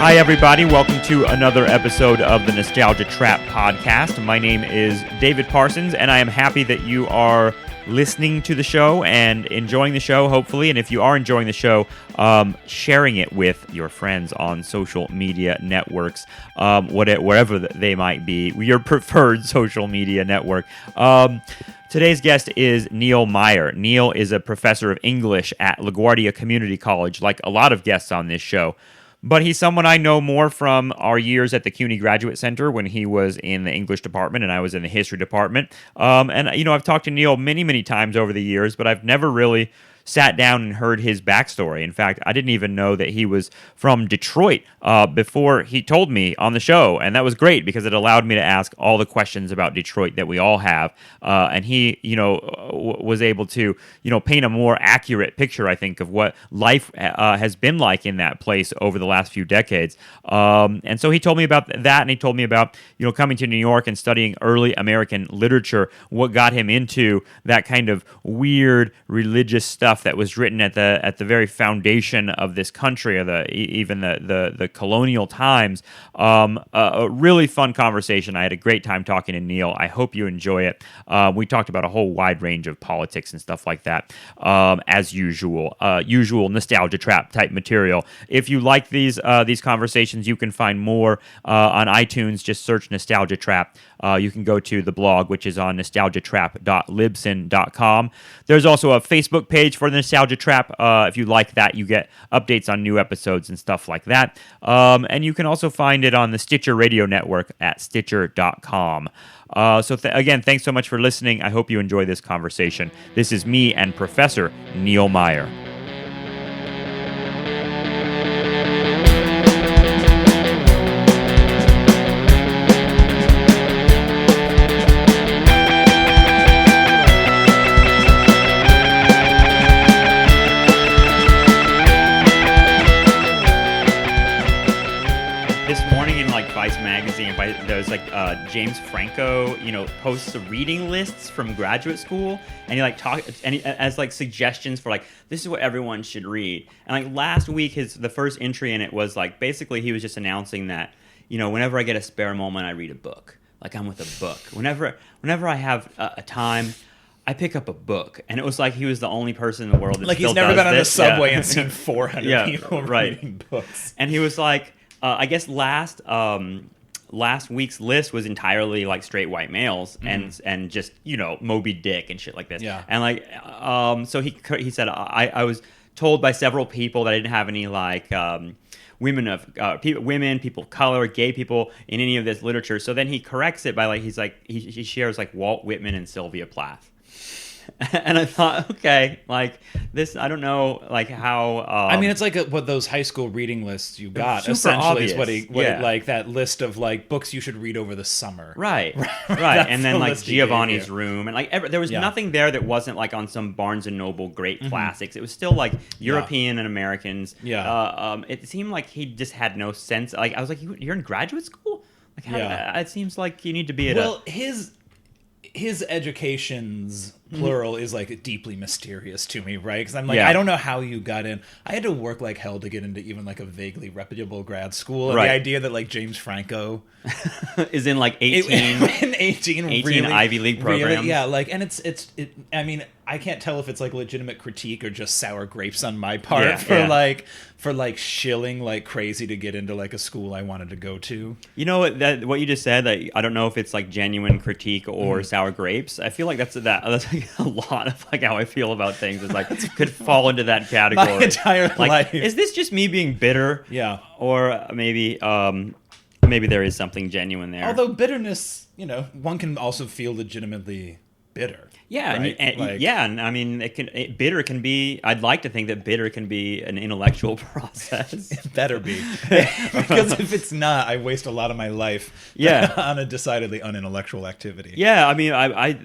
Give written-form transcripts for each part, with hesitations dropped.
Hi, everybody. Welcome to another episode of the Nostalgia Trap podcast. My name is David Parsons, and I am happy that you are listening to the show and enjoying the show, hopefully. And if you are enjoying the show, sharing it with your friends on social media networks, wherever they might be, your preferred social media network. Today's guest is Neil Meyer. Neil is a professor of English at LaGuardia Community College, like a lot of guests on this show. But he's someone I know more from our years at the CUNY Graduate Center when he was in the English department and I was in the history department. I've talked to Neil many, many times over the years, but I've never really sat down and heard his backstory. In fact, I didn't even know that he was from Detroit before he told me on the show. And that was great because it allowed me to ask all the questions about Detroit that we all have. And he, was able to, paint a more accurate picture, I think, of what life has been like in that place over the last few decades. And so he told me about that, and he told me about, coming to New York and studying early American literature, what got him into that kind of weird religious stuff that was written at the very foundation of this country, or even the colonial times. A really fun conversation. I had a great time talking to Neil. I hope you enjoy it. We talked about a whole wide range of politics and stuff like that, as usual Nostalgia Trap type material. If you like these conversations, you can find more on iTunes. Just search Nostalgia Trap. You can go to the blog, which is on nostalgiatrap.libsyn.com. There's also a Facebook page for the Nostalgia Trap. If you like that, you get updates on new episodes and stuff like that. And you can also find it on the Stitcher Radio Network at Stitcher.com. Again, thanks so much for listening. I hope you enjoy this conversation. This is me and Professor Neil Meyer. There's James Franco, posts the reading lists from graduate school, and he as suggestions for this is what everyone should read. And last week, the first entry in it was basically he was just announcing that whenever I get a spare moment, I read a book. I'm with a book. Whenever I have a time, I pick up a book. And it was he was the only person in the world that still he's never does been on this. the subway and seen 400 people reading books. And he was I guess last week's list was entirely straight white males and just Moby Dick and shit like this. Yeah. And so he said I was told by several people that I didn't have any women, people of color, gay people in any of this literature. So then he corrects it by he shares Walt Whitman and Sylvia Plath. And I thought, okay, this, I don't know, how. I mean, it's what those high school reading lists you got. Super essentially, obvious. Is that list of books you should read over the summer. Right. And then Giovanni's Room, and there was nothing there that wasn't on some Barnes and Noble great classics. It was still European and Americans. Yeah. It seemed like he just had no sense. I was you're in graduate school. It seems like you need to be at his education's plural is deeply mysterious to me, right? Because I'm I don't know how you got in. I had to work like hell to get into even a vaguely reputable grad school. And the idea that James Franco is in 18 really, Ivy League programs. Really, yeah, it. I mean, I can't tell if it's legitimate critique or just sour grapes on my part for shilling crazy to get into a school I wanted to go to. What you just said, I don't know if it's genuine critique or sour grapes. I feel that's a lot of how I feel about things. Is could fall into that category. My entire life. Is this just me being bitter? Yeah. Or maybe there is something genuine there. Although bitterness, one can also feel legitimately bitter. Yeah, right? and I mean, bitter can be. I'd like to think that bitter can be an intellectual process. It better be, because if it's not, I waste a lot of my life. On a decidedly unintellectual activity. Yeah, I mean,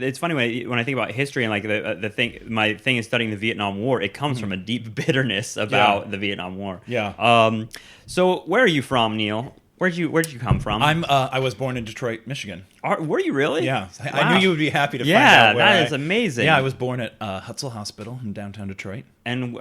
it's funny when I think about history and the thing. My thing is studying the Vietnam War. It comes from a deep bitterness about the Vietnam War. Yeah. So where are you from, Neil? Where'd you come from? I was born in Detroit, Michigan. Were you really? Yeah. Wow. I knew you would be happy to find out Yeah, where that is amazing. Yeah, I was born at Hutzel Hospital in downtown Detroit. And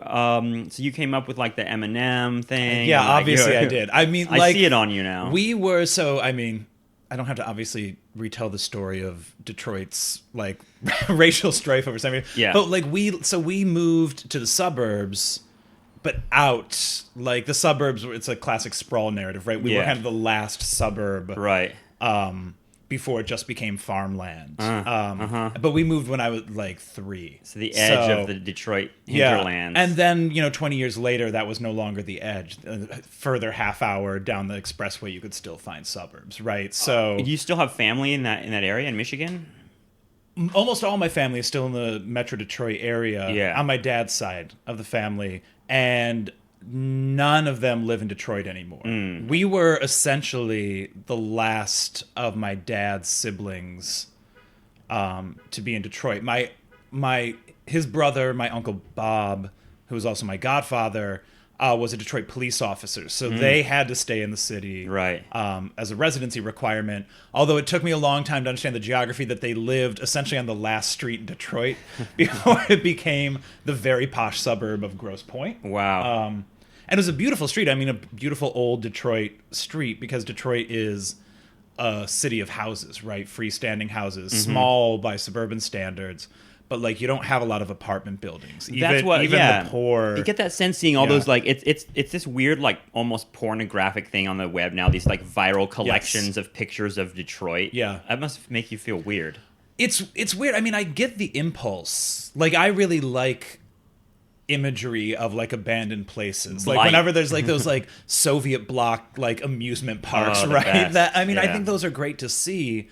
so you came up with like the M&M thing. Yeah, and, like, obviously I did. I mean, I see it on you now. I don't have to obviously retell the story of Detroit's like racial strife over something. Yeah. But like we moved to the suburbs, but out like the suburbs. It's a classic sprawl narrative, right? We were kind of the last suburb, right? Before it just became farmland. But we moved when I was like 3. So the edge of the Detroit hinterlands. And then 20 years later, that was no longer the edge. Further half hour down the expressway, you could still find suburbs, right? So do you still have family in that area in Michigan? Almost all my family is still in the Metro Detroit area on my dad's side of the family, and none of them live in Detroit anymore. We were essentially the last of my dad's siblings to be in Detroit. His brother, my uncle Bob, who was also my godfather, was a Detroit police officer, so they had to stay in the city, right? As a residency requirement. Although it took me a long time to understand the geography that they lived essentially on the last street in Detroit before it became the very posh suburb of Grosse Pointe. Wow. And it was a beautiful street. I mean, a beautiful old Detroit street, because Detroit is a city of houses, right? Freestanding houses, small by suburban standards. But like, you don't have a lot of apartment buildings. Even the poor. You get that sense seeing all those like it's this weird like almost pornographic thing on the web now. These like viral collections of pictures of Detroit. Yeah, that must make you feel weird. It's weird. I mean, I get the impulse. Like, I really like imagery of like abandoned places, like whenever there's like those like Soviet bloc like amusement parks, right? Best. That I think those are great to see.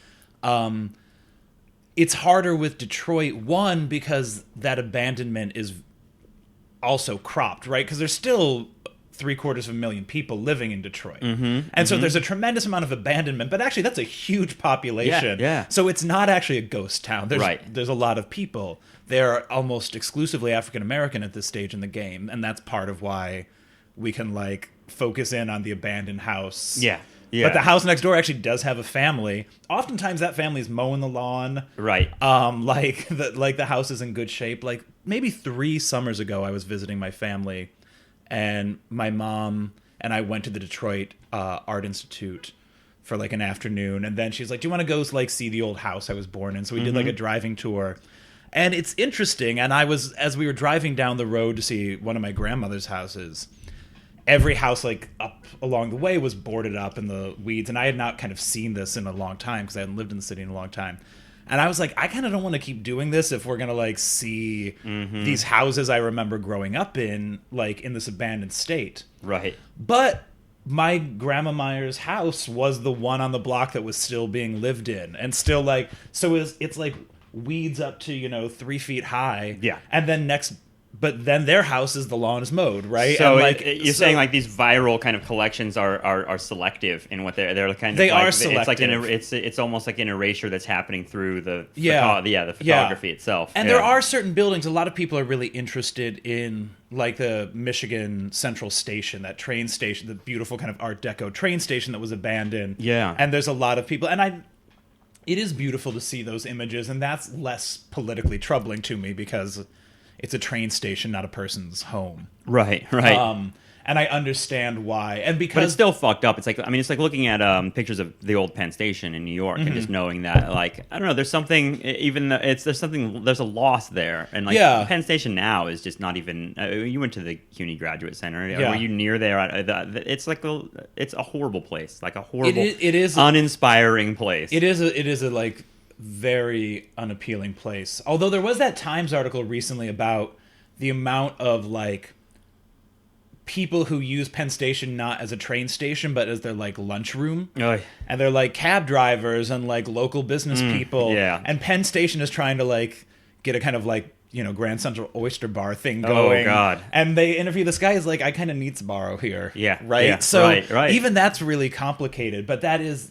It's harder with Detroit, one, because that abandonment is also cropped, right? Because there's still 750,000 people living in Detroit. So there's a tremendous amount of abandonment, but actually that's a huge population. Yeah. So it's not actually a ghost town. There's a lot of people. They're almost exclusively African American at this stage in the game, and that's part of why we can like focus in on the abandoned house. Yeah. But the house next door actually does have a family. Oftentimes that family's mowing the lawn. Right. The house is in good shape. Like maybe 3 summers ago, I was visiting my family, and my mom and I went to the Detroit Art Institute for like an afternoon, and then she's like, "Do you want to go like see the old house I was born in?" So we did like a driving tour. And it's interesting, and as we were driving down the road to see one of my grandmother's houses, every house like up along the way was boarded up in the weeds, and I had not kind of seen this in a long time because I hadn't lived in the city in a long time. And I was like, I kind of don't want to keep doing this if we're going to like see these houses I remember growing up in, like in this abandoned state. Right. But my Grandma Meyer's house was the one on the block that was still being lived in, and still like, so it's like weeds up to 3 feet high, and then but then their house is the lawn is mowed, right? So and you're saying like these viral kind of collections are selective in what they're kind of they like, are selective. It's almost like an erasure that's happening through the photography itself. And there are certain buildings. A lot of people are really interested in like the Michigan Central Station, that train station, the beautiful kind of Art Deco train station that was abandoned. Yeah, and there's a lot of people, and it is beautiful to see those images, and that's less politically troubling to me because it's a train station, not a person's home. Right. And I understand why. And because, but it's still fucked up. It's like, I mean, it's like looking at pictures of the old Penn Station in New York and just knowing that, like, I don't know, there's something, there's a loss there. And like Penn Station now is just not even, you went to the CUNY Graduate Center. Were you near there? It's like it's a horrible place, like a horrible, it is uninspiring place. It is a like very unappealing place. Although there was that Times article recently about the amount of like people who use Penn Station not as a train station but as their like lunchroom. Oh. And they're like cab drivers and like local business people. Yeah. And Penn Station is trying to like get a kind of like, Grand Central Oyster Bar thing going. Oh God. And they interview this guy, is like, I kind of need Sbarro here. Yeah. Right? Yeah, so right. even that's really complicated, but that is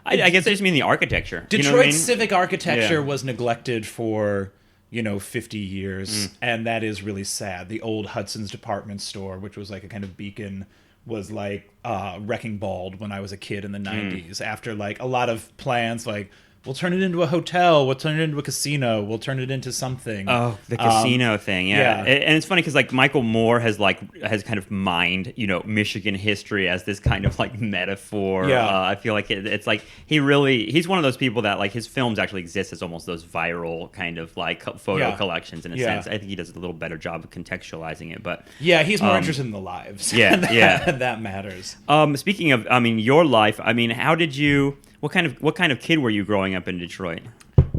I guess I just mean the architecture. Detroit's civic architecture was neglected for 50 years, and that is really sad. The old Hudson's department store, which was like a kind of beacon was like Wrecking Bald when I was a kid in the 90s. After like a lot of plans, like we'll turn it into a hotel, we'll turn it into a casino, we'll turn it into something. Oh, the casino thing, yeah. And it's funny because like Michael Moore has kind of mined, Michigan history as this kind of like metaphor. Yeah. I feel like it's like he's one of those people that like his films actually exist as almost those viral kind of like photo collections in a sense. I think he does a little better job of contextualizing it, but yeah, he's more interested in the lives. Yeah, that matters. Speaking of, your life, how did you? What kind of kid were you growing up in Detroit?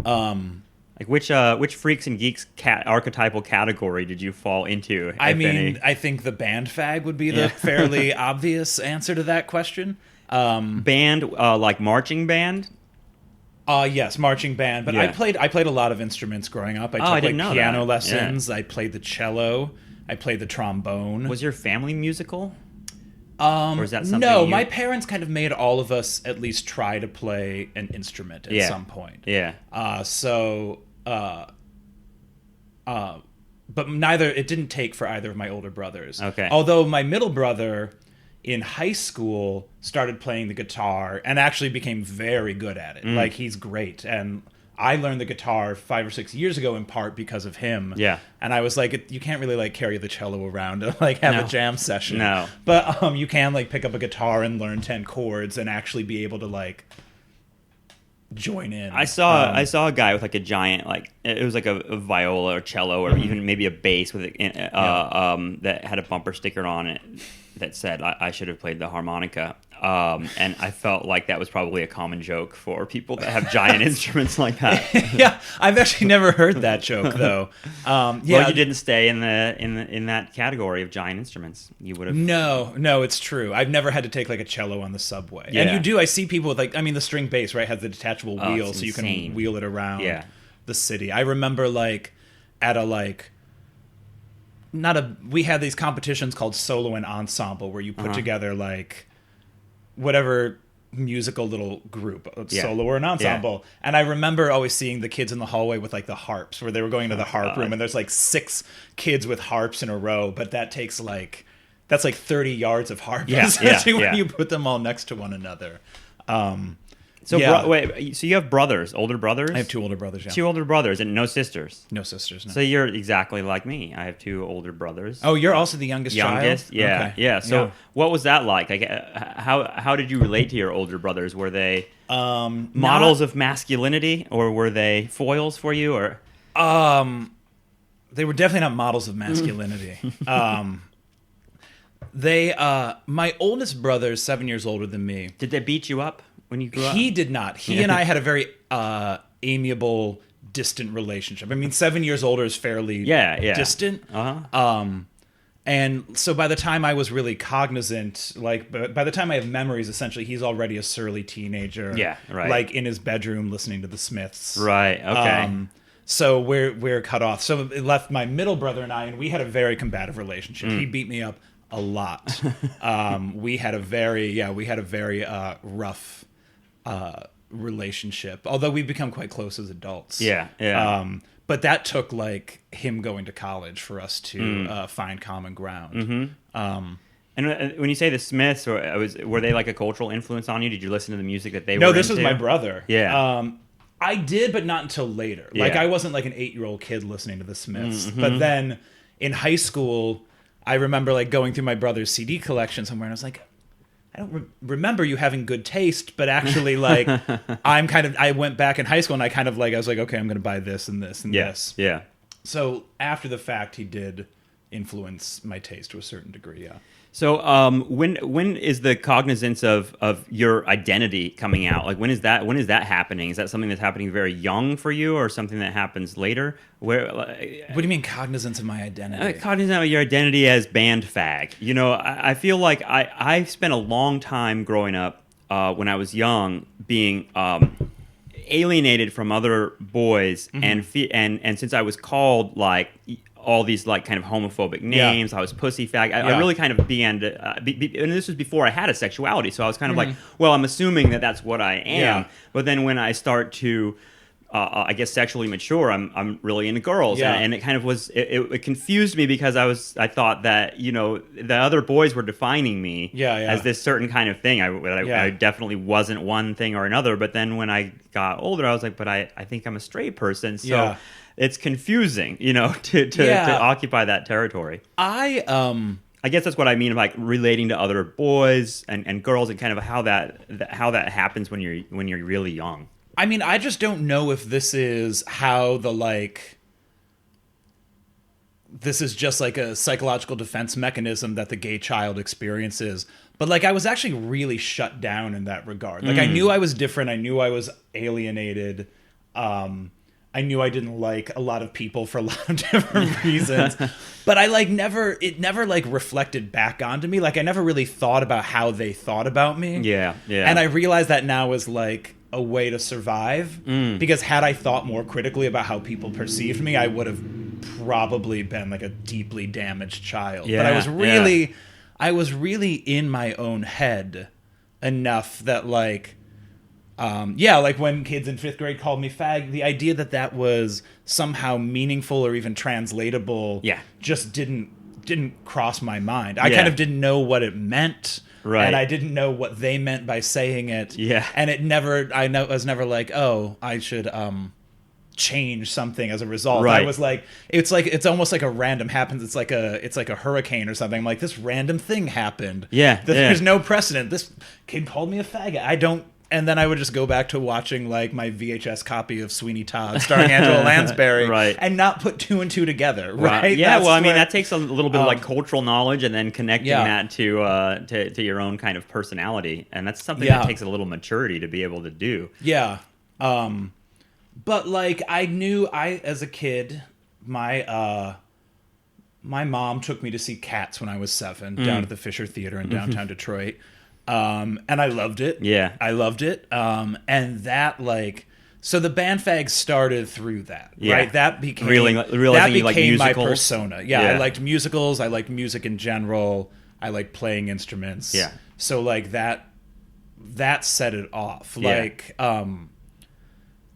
Like which freaks and geeks archetypal category did you fall into? I think the band fag would be the fairly obvious answer to that question. Band, like marching band? Yes, marching band. But I played a lot of instruments growing up. I took piano lessons. I played the cello. I played the trombone. Was your family musical? Or is that something? No, my parents kind of made all of us at least try to play an instrument at some point. Yeah. But it didn't take for either of my older brothers. Okay. Although my middle brother in high school started playing the guitar and actually became very good at it. Like he's great. And I learned the guitar 5 or 6 years ago in part because of him. Yeah. And I was like, you can't really like carry the cello around and like have a jam session. No. But you can like pick up a guitar and learn 10 chords and actually be able to like join in. I saw a guy with like a giant, like it was like a viola or cello or even maybe a bass with that had a bumper sticker on it that said I should have played the harmonica. And I felt like that was probably a common joke for people that have giant instruments like that. Yeah, I've actually never heard that joke though. Well, you didn't stay in that category of giant instruments. You would have. No, it's true. I've never had to take like a cello on the subway. Yeah. And you do. I see people with like, the string bass, right, has the detachable wheel, so you can wheel it around the city. I remember like at a like. We had these competitions called solo and ensemble where you put together like whatever musical little group, solo or an ensemble. And I remember always seeing the kids in the hallway with like the harps where they were going to the harp room and there's like 6 kids with harps in a row, but that's like 30 yards of harps when you put them all next to one another. So so you have brothers, older brothers? I have 2 older brothers, yeah. 2 older brothers and no sisters? No sisters, no. So you're exactly like me. I have 2 older brothers. Oh, you're also the youngest child? Yeah, okay. yeah. So what was that like? How did you relate to your older brothers? Were they models of masculinity or were they foils for you? Or they were definitely not models of masculinity. My oldest brother is 7 years older than me. Did they beat you up when you grew up? He did not. He and I had a very amiable, distant relationship. 7 years older is fairly distant. And so by the time I was really cognizant, like by the time I have memories, essentially, he's already a surly teenager. Yeah, right. Like in his bedroom listening to the Smiths. Right, okay. So we're cut off. So it left my middle brother and I, and we had a very combative relationship. He beat me up a lot. We had a very rough relationship, although we've become quite close as adults. But that took like him going to college for us to find common ground. And when you say the Smiths, were they like a cultural influence on you? Did you listen to the music that they were No, this into? was my brother. I did, but not until later. Like I wasn't like an 8-year-old kid listening to the Smiths. But then in high school, I remember like going through my brother's CD collection somewhere, and I was like, I don't remember you having good taste, but actually, like, I went back in high school and I was like, okay, I'm going to buy this and this and this. Yeah. So after the fact, he did influence my taste to a certain degree. Yeah. So when is the cognizance of your identity coming out? Like when is that happening? Is that something that's happening very young for you, or something that happens later? What do you mean cognizance of my identity? Cognizant of your identity as band fag. I feel like I spent a long time growing up when I was young being alienated from other boys, and since I was called like all these like kind of homophobic names. I was pussy fag. I really kind of began to, and this was before I had a sexuality. So I was kind of like, well, I'm assuming that that's what I am. But then when I start to I guess sexually mature. I'm really into girls, Yeah. and it kind of was. It confused me because I thought that the other boys were defining me as this certain kind of thing. I definitely wasn't one thing or another. But then when I got older, I was like, but I think I'm a straight person. So it's confusing, to occupy that territory. I guess that's what I mean, like relating to other boys and girls, and kind of how that happens when you're really young. I mean, I just don't know if this is how this is just like a psychological defense mechanism that the gay child experiences. But like, I was actually really shut down in that regard. Like, I knew I was different. I knew I was alienated. I knew I didn't like a lot of people for a lot of different reasons. But I like it never like reflected back onto me. Like, I never really thought about how they thought about me. Yeah. And I realize that now is like a way to survive, because had I thought more critically about how people perceived me, I would have probably been like a deeply damaged child. But I was really in my own head enough that like, like when kids in 5th grade called me fag, the idea that was somehow meaningful or even translatable just didn't cross my mind. I kind of didn't know what it meant. Right. And I didn't know what they meant by saying it. Yeah. And I was never like, oh, I should change something as a result. Right. I was like, it's almost like a random happens. It's like a hurricane or something. I'm like, this random thing happened. Yeah. There's no precedent. This kid called me a faggot. And then I would just go back to watching like my VHS copy of Sweeney Todd starring Angela Lansbury, right, and not put 2 and 2 together, right? Yeah, well, I mean, that takes a little bit of like cultural knowledge, and then connecting that to your own kind of personality, and that's something that takes a little maturity to be able to do. Yeah, but like I knew as a kid, my mom took me to see Cats when I was 7 down at the Fisher Theater in downtown Detroit. And I loved it. Yeah. I loved it. And that so the band fag started through that, right? That became my persona. Yeah. I liked musicals. I liked music in general. I liked playing instruments. Yeah. So like that set it off. And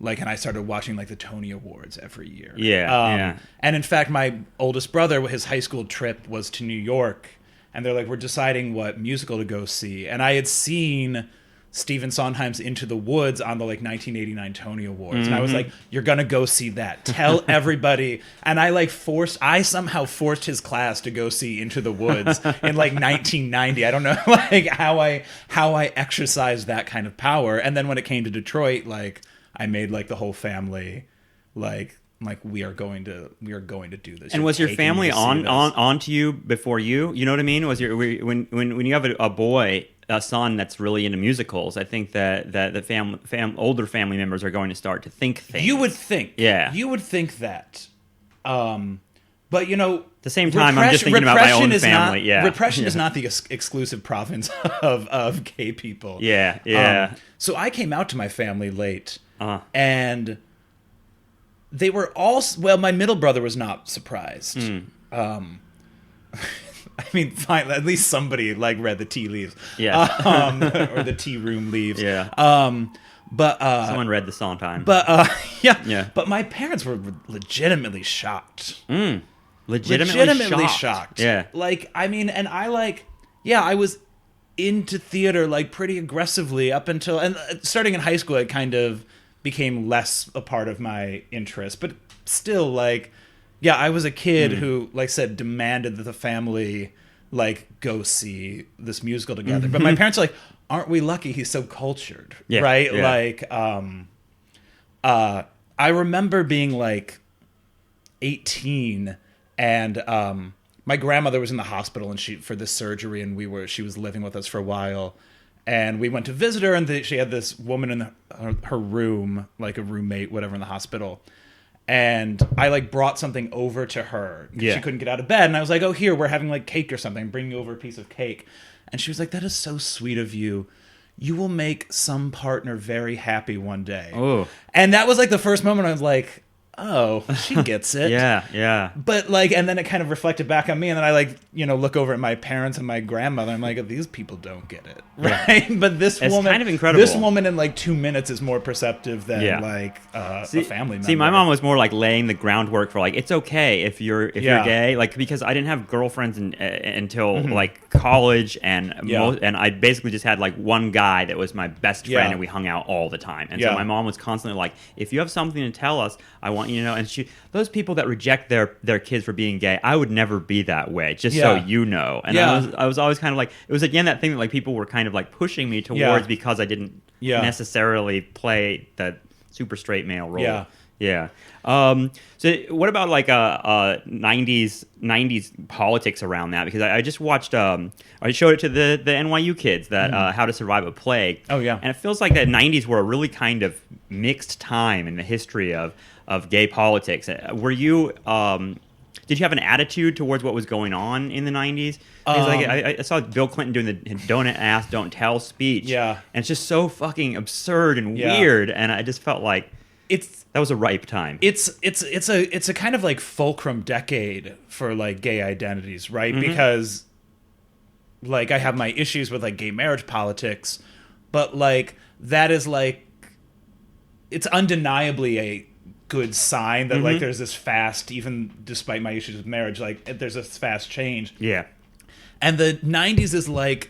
I started watching like the Tony Awards every year. Yeah. And in fact, my oldest brother, his high school trip was to New York. And they're like, we're deciding what musical to go see. And I had seen Stephen Sondheim's Into the Woods on the 1989 Tony Awards. And I was like, you're going to go see that. Tell everybody. And I somehow forced his class to go see Into the Woods in 1990. I don't know how I exercised that kind of power. And then when it came to Detroit, I made the whole family we are going to do this. And was your family on to you before you? You know what I mean? When you have a son that's really into musicals, I think that the older family members are going to start to think things. You would think, you would think that, but at the same time, I'm just thinking about my own family. Repression is not the exclusive province of gay people. So I came out to my family late, and they were all, my middle brother was not surprised. I mean, fine, at least somebody read the tea leaves. Yeah. Or the tea room leaves. Yeah. But someone read the Sondheim. But yeah. But my parents were legitimately shocked. Legitimately shocked. Yeah. I was into theater pretty aggressively up until, and starting in high school, I kind of became less a part of my interest, but still I was a kid who said demanded that the family go see this musical together. But my parents are aren't we lucky he's so cultured, right? Yeah. I remember being 18 and my grandmother was in the hospital and for this surgery, and she was living with us for a while. And we went to visit her, and she had this woman in her room, a roommate, whatever, in the hospital. And I brought something over to her. She couldn't get out of bed. And I was like, oh, here, we're having cake or something. I'm bringing over a piece of cake. And she was like, that is so sweet of you. You will make some partner very happy one day. Oh. And that was the first moment I was like, oh, she gets it. Yeah. But like, and then it kind of reflected back on me, and then I like, look over at my parents and my grandmother. I'm like, these people don't get it, right? But it's kind of incredible. This woman in like 2 minutes is more perceptive than like a family member. See, my mom was more like laying the groundwork for like, it's okay if you're gay, like, because I didn't have girlfriends until like college, and I basically just had like one guy that was my best friend, and we hung out all the time. And so my mom was constantly like, if you have something to tell us, I want you to know. And those people that reject their kids for being gay, I would never be that way, just so you know. And I was always kind of like, it was again that thing that like people were kind of like pushing me towards because I didn't necessarily play the super straight male role. Yeah. So what about like 90s politics around that? Because I just watched I showed it to the NYU kids that How to Survive a Plague. Oh yeah. And it feels like the 90s were a really kind of mixed time in the history of gay politics. Were you did you have an attitude towards what was going on in the 90s? Like I saw Bill Clinton doing the "Don't Ask, Don't Tell" speech. Yeah. And it's just so fucking absurd and weird, and I just felt like that was a ripe time. It's a kind of like fulcrum decade for like gay identities, right? Because like I have my issues with like gay marriage politics, but like that is like, it's undeniably a good sign that like there's this fast, even despite my issues with marriage, like there's this fast change. Yeah. And the 90s is like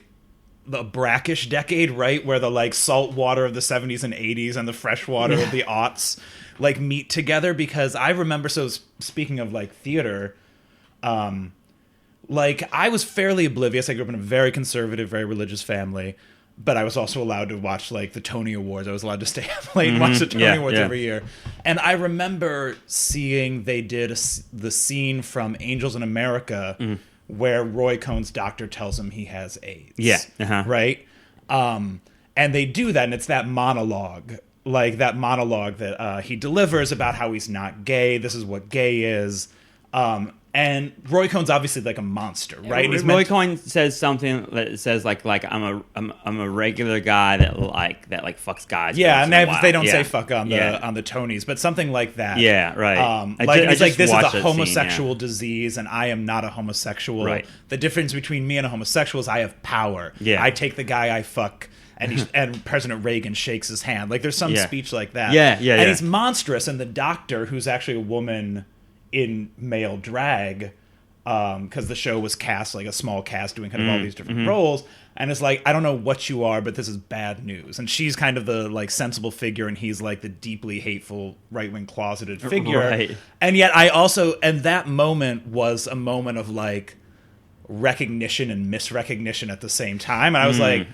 the brackish decade, right? Where the like salt water of the 70s and 80s and the fresh water of the aughts like meet together. Because I remember, so speaking of like theater, like I was fairly oblivious. I grew up in a very conservative, very religious family, but I was also allowed to watch like the Tony Awards. I was allowed to stay up late and watch the Tony Awards every year. And I remember seeing they did the scene from Angels in America where Roy Cohn's doctor tells him he has AIDS. Yeah. Right? And they do that, and it's that monologue. Like that monologue that he delivers about how he's not gay. This is what gay is. And Roy Cohn's obviously like a monster, right? Roy Cohn says something that says like I'm a regular guy that fucks guys. Yeah, and they don't say fuck on the Tonys, but something like that. Yeah, right. This is a homosexual disease, and I am not a homosexual. Right. The difference between me and a homosexual is I have power. Yeah. I take the guy I fuck. And President Reagan shakes his hand. Like there's some speech like that. Yeah. And he's monstrous, and the doctor, who's actually a woman in male drag, because the show was cast like a small cast doing kind of all these different roles, and it's like, I don't know what you are, but this is bad news. And she's kind of the like sensible figure, and he's like the deeply hateful right-wing closeted figure. Right. And yet and that moment was a moment of like recognition and misrecognition at the same time. And I was like,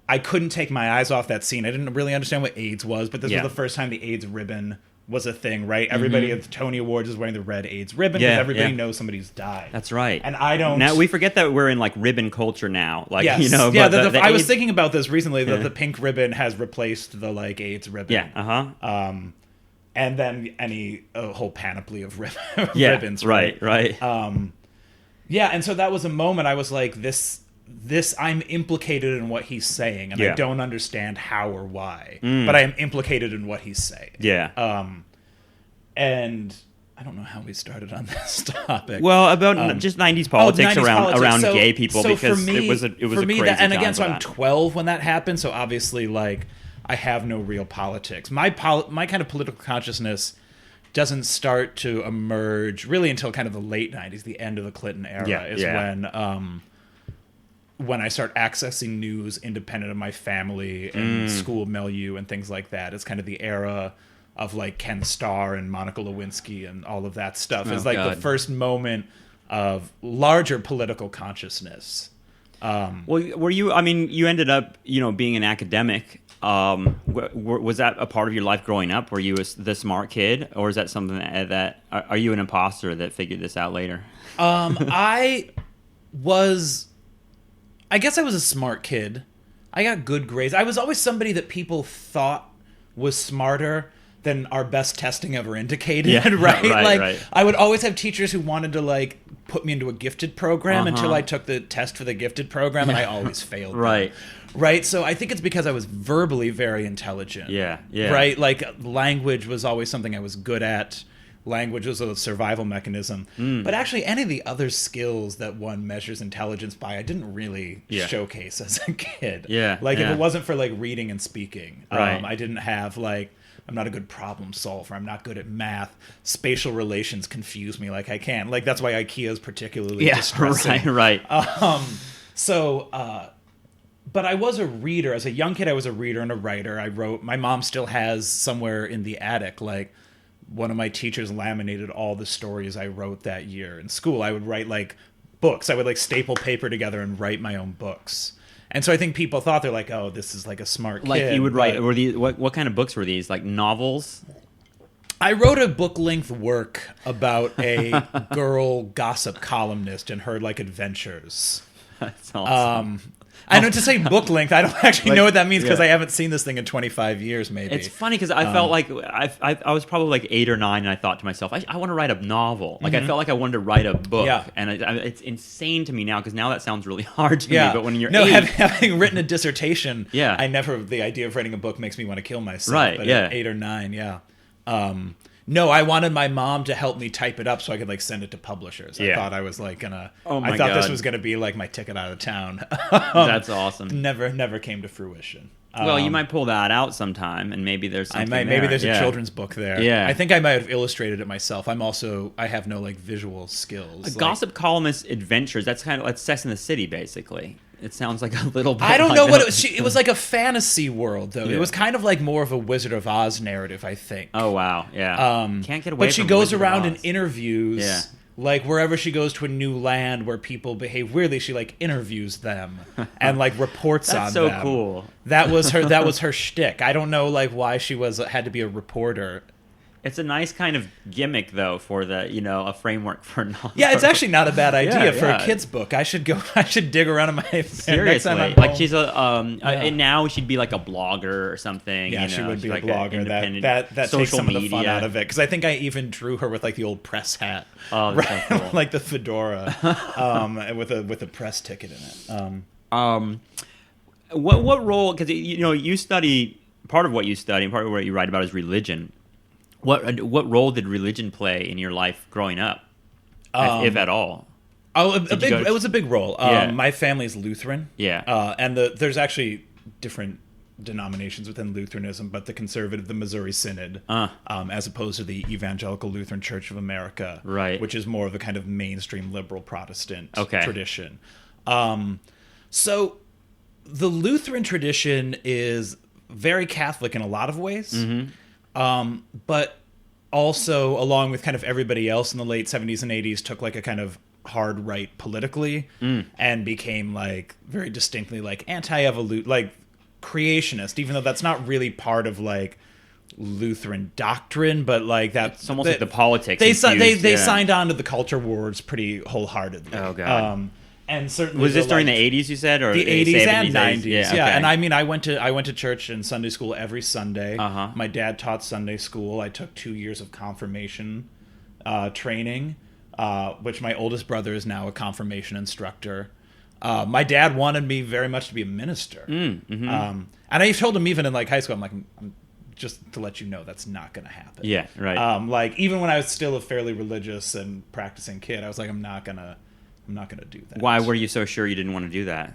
I couldn't take my eyes off that scene. I didn't really understand what AIDS was, but this was the first time the AIDS ribbon was a thing, right? Everybody at the Tony Awards is wearing the red AIDS ribbon because everybody knows somebody's died. That's right. And I don't... Now, we forget that we're in, like, ribbon culture now. Like, yes. But I was thinking about this recently, that the pink ribbon has replaced the, like, AIDS ribbon. Yeah, and then a whole panoply of ribbons. Right. And so that was a moment I was like, this I'm implicated in what he's saying, and I don't understand how or why, but I am implicated in what he's saying. Yeah. And I don't know how we started on this topic. Well, about just 90s politics around gay people, because for me, it was a crazy and again, time so for I'm that. 12 when that happened, so obviously, like, I have no real politics. My kind of political consciousness doesn't start to emerge really until kind of the late 90s, the end of the Clinton era, when I start accessing news independent of my family and school milieu and things like that. It's kind of the era of like Ken Starr and Monica Lewinsky and all of that stuff. It's like the first moment of larger political consciousness. Well, were you? I mean, you ended up, being an academic. Was that a part of your life growing up? Were you the smart kid, or is that something that are you an imposter that figured this out later? I guess I was a smart kid. I got good grades. I was always somebody that people thought was smarter than our best testing ever indicated, right? Right. I would always have teachers who wanted to like put me into a gifted program until I took the test for the gifted program, and I always failed. Right. Right. So I think it's because I was verbally very intelligent. Yeah. Right. Like language was always something I was good at. Language was a survival mechanism. But actually, any of the other skills that one measures intelligence by, I didn't really showcase as a kid. If it wasn't for like reading and speaking, I didn't have like, I'm not a good problem solver. I'm not good at math. Spatial relations confuse me like I can't. Like, that's why IKEA is particularly distressing. Right. But I was a reader. As a young kid, I was a reader and a writer. I wrote, my mom still has somewhere in the attic, like, one of my teachers laminated all the stories I wrote that year in school. I would write like books. I would like staple paper together and write my own books. And so I think people thought, they're like, oh, this is like a smart kid. Like you would write, were these, what kind of books were these? Like novels? I wrote a book-length work about a girl gossip columnist and her like adventures. That's awesome. I know, to say book length, I don't actually know what that means because I haven't seen this thing in 25 years, maybe. It's funny because I felt like I was probably like 8 or 9, and I thought to myself, I want to write a novel. Like I felt like I wanted to write a book, and it's insane to me now because now that sounds really hard to me. But when you're 8, having written a dissertation, the idea of writing a book makes me want to kill myself. Right? But at 8 or 9, no, I wanted my mom to help me type it up so I could like send it to publishers. I thought I was like gonna. I thought this was gonna be like my ticket out of town. That's awesome. Never came to fruition. Well, you might pull that out sometime, and maybe there's something there. Maybe there's a children's book there. Yeah, I think I might have illustrated it myself. I have no like visual skills. Gossip columnist adventures. That's kind of like Sex in the City, basically. It sounds like a little bit. I don't know what it was. It was like a fantasy world, though. It was kind of like more of a Wizard of Oz narrative, I think. Oh wow, yeah. Can't get away. But she goes around in interviews, like wherever she goes to a new land where people behave weirdly, she like interviews them and like reports on them. That's so cool. That was her. That was her shtick. I don't know like why she had to be a reporter. It's a nice kind of gimmick, though, for a framework for a novel. Yeah, it's actually not a bad idea for a kid's book. I should dig around in my seriously. Like she's and now she'd be like a blogger or something. Yeah, she would be like a blogger. That takes some of the fun out of it because I think I even drew her with like the old press hat. Oh, that's so cool. Like the fedora, with a press ticket in it. What role? Because you study, part of what you study and part of what you write about is religion. What role did religion play in your life growing up, if at all? It was a big role. My family's Lutheran. Yeah. And there's actually different denominations within Lutheranism, but the conservative, the Missouri Synod, as opposed to the Evangelical Lutheran Church of America, right, which is more of a kind of mainstream liberal Protestant tradition. So the Lutheran tradition is very Catholic in a lot of ways. Mm-hmm. But also, along with kind of everybody else in the late 70s and 80s, took like a kind of hard right politically and became like very distinctly like anti-evolution, like creationist, even though that's not really part of like Lutheran doctrine, but like that. It's almost like the politics. They signed on to the culture wars pretty wholeheartedly. Oh god. And certainly was this during the 80s, you said, or the 80s and 90s? Yeah, okay. And I mean, I went to church and Sunday school every Sunday. Uh-huh. My dad taught Sunday school. I took 2 years of confirmation training, which my oldest brother is now a confirmation instructor. My dad wanted me very much to be a minister, mm-hmm. And I told him even in like high school, I'm like, just to let you know, that's not going to happen. Yeah, right. Like even when I was still a fairly religious and practicing kid, I was like, I'm not gonna do that. Why were you so sure you didn't want to do that?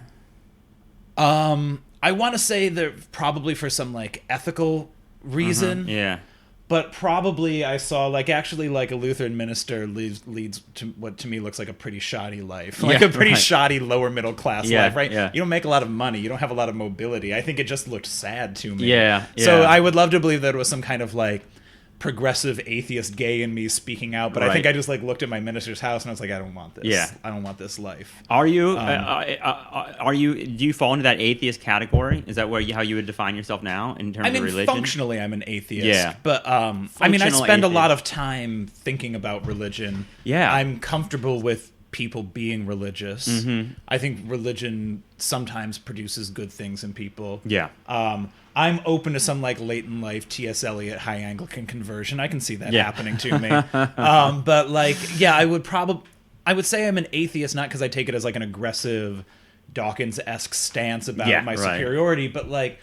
I want to say that probably for some like ethical reason. Mm-hmm. Yeah. But probably I saw like actually like a Lutheran minister leads to what to me looks like a pretty shoddy life, like a pretty shoddy lower middle class life, right? Yeah. You don't make a lot of money, you don't have a lot of mobility. I think it just looked sad to me. Yeah. So I would love to believe that it was some kind of like progressive atheist gay in me speaking out, but I think I just like looked at my minister's house and I was like, I don't want this. Yeah. I don't want this life. Are you? Do you fall into that atheist category? Is that how you would define yourself now in terms of religion? Functionally, I'm an atheist. Yeah. But I mean, I spend a lot of time thinking about religion. Yeah. I'm comfortable with people being religious. Mm-hmm. I think religion sometimes produces good things in people. Yeah. I'm open to some like late in life T.S. Eliot high Anglican conversion. I can see that happening to me. But like, yeah, I would say I'm an atheist, not because I take it as like an aggressive Dawkins-esque stance about my superiority, but like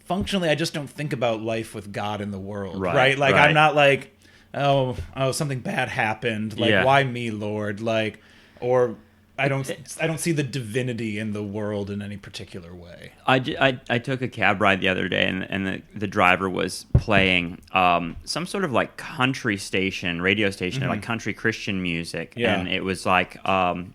functionally, I just don't think about life with God in the world, right? Like I'm not like, oh, something bad happened. Like, why me, Lord? Like, or I don't see the divinity in the world in any particular way. I took a cab ride the other day, and the driver was playing some sort of like country station, radio station, like country Christian music, and it was like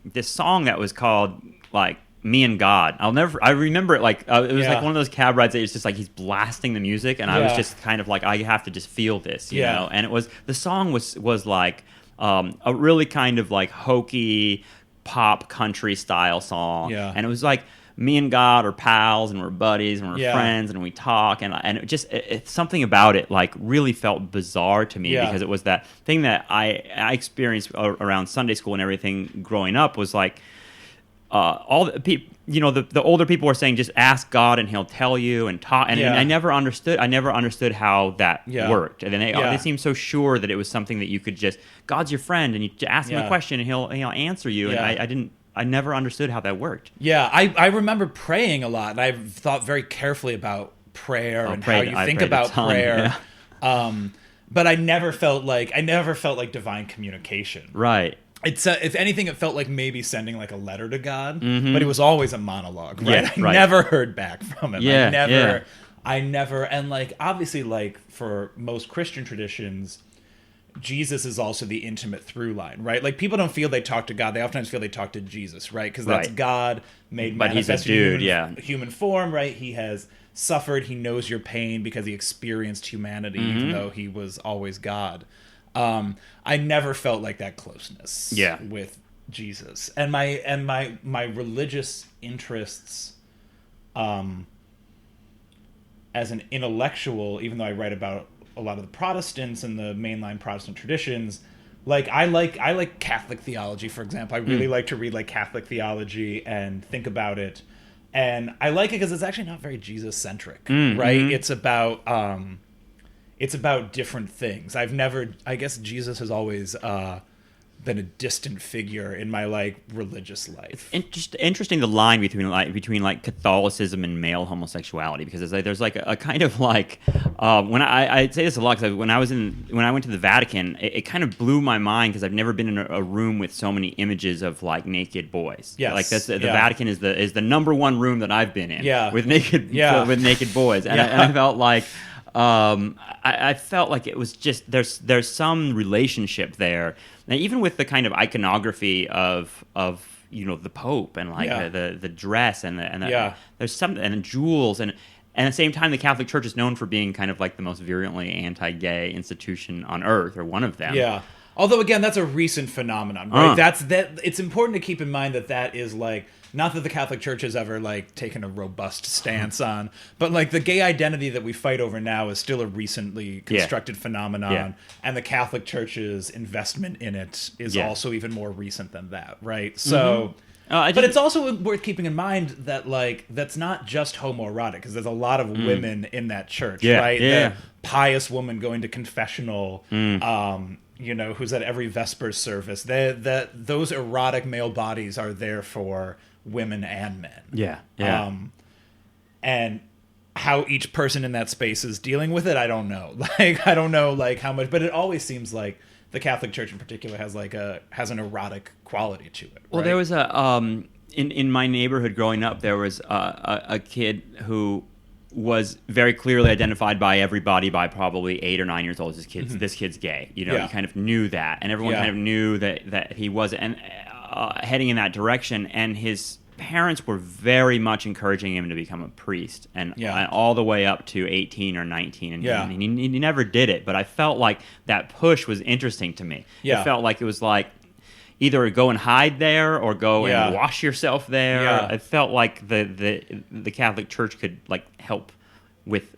this song that was called like Me and God. I remember it like it was like one of those cab rides that it's just like he's blasting the music, and I was just kind of like, I have to just feel this, you know. And the song was like a really kind of like hokey pop country style song, and it was like me and God are pals and we're buddies and we're friends and we talk, and it just something about it like really felt bizarre to me, because it was that thing that I experienced around Sunday school and everything growing up, was like all the people, you know, the older people were saying just ask God and He'll tell you and talk, and I never understood how that worked, and then they seemed so sure that it was something that you could just, God's your friend and you ask him a question and he'll answer you, and I never understood how that worked. I remember praying a lot, and I thought very carefully about prayer and how you think about prayer, but I never felt like divine communication. Right. It's if anything, it felt like maybe sending like a letter to God, but it was always a monologue. Right? I never heard back from him. I never, and like obviously, like for most Christian traditions, Jesus is also the intimate through line, right? Like people don't feel they talk to God; they oftentimes feel they talk to Jesus, right? Because that's God made manifest in human form, right? He has suffered; he knows your pain because he experienced humanity, even though he was always God. I never felt like that closeness with Jesus, and my religious interests, as an intellectual, even though I write about a lot of the Protestants and the mainline Protestant traditions, like I like Catholic theology, for example. I really like to read like Catholic theology and think about it, and I like it because it's actually not very Jesus centric, right? It's about different things. I guess Jesus has always been a distant figure in my like religious life. It's interesting, the line between Catholicism and male homosexuality, because there's like a kind of like when I say this a lot, because when I went to the Vatican, it kind of blew my mind, because I've never been in a room with so many images of like naked boys. Yes. Like the Vatican is the number one room that I've been in with naked boys, and I felt like. I felt like it was just there's some relationship there, and even with the kind of iconography of you know the Pope and like the dress and there's something, and the jewels, and at the same time the Catholic Church is known for being kind of like the most virulently anti-gay institution on earth, or one of them. Yeah. Although again, that's a recent phenomenon, right? It's important to keep in mind that is like, not that the Catholic Church has ever like taken a robust stance on, but like the gay identity that we fight over now is still a recently constructed phenomenon, and the Catholic Church's investment in it is also even more recent than that, right? So, but it's also worth keeping in mind that like that's not just homoerotic, because there's a lot of women in that church, right? The pious woman going to confessional. You know, who's at every Vespers service. Those erotic male bodies are there for women and men. And how each person in that space is dealing with it, I don't know. Like, I don't know like how much, but it always seems like the Catholic Church in particular has an erotic quality to it. Well, there was in my neighborhood growing up, there was a kid who was very clearly identified by everybody by probably 8 or 9 years old. This kid's gay. You know, you kind of knew that, and everyone kind of knew that he was, and heading in that direction. And his parents were very much encouraging him to become a priest, and all the way up to 18 or 19, and he never did it. But I felt like that push was interesting to me. It felt like it was like, either go and hide there or go and wash yourself there. It felt like the Catholic Church could like help with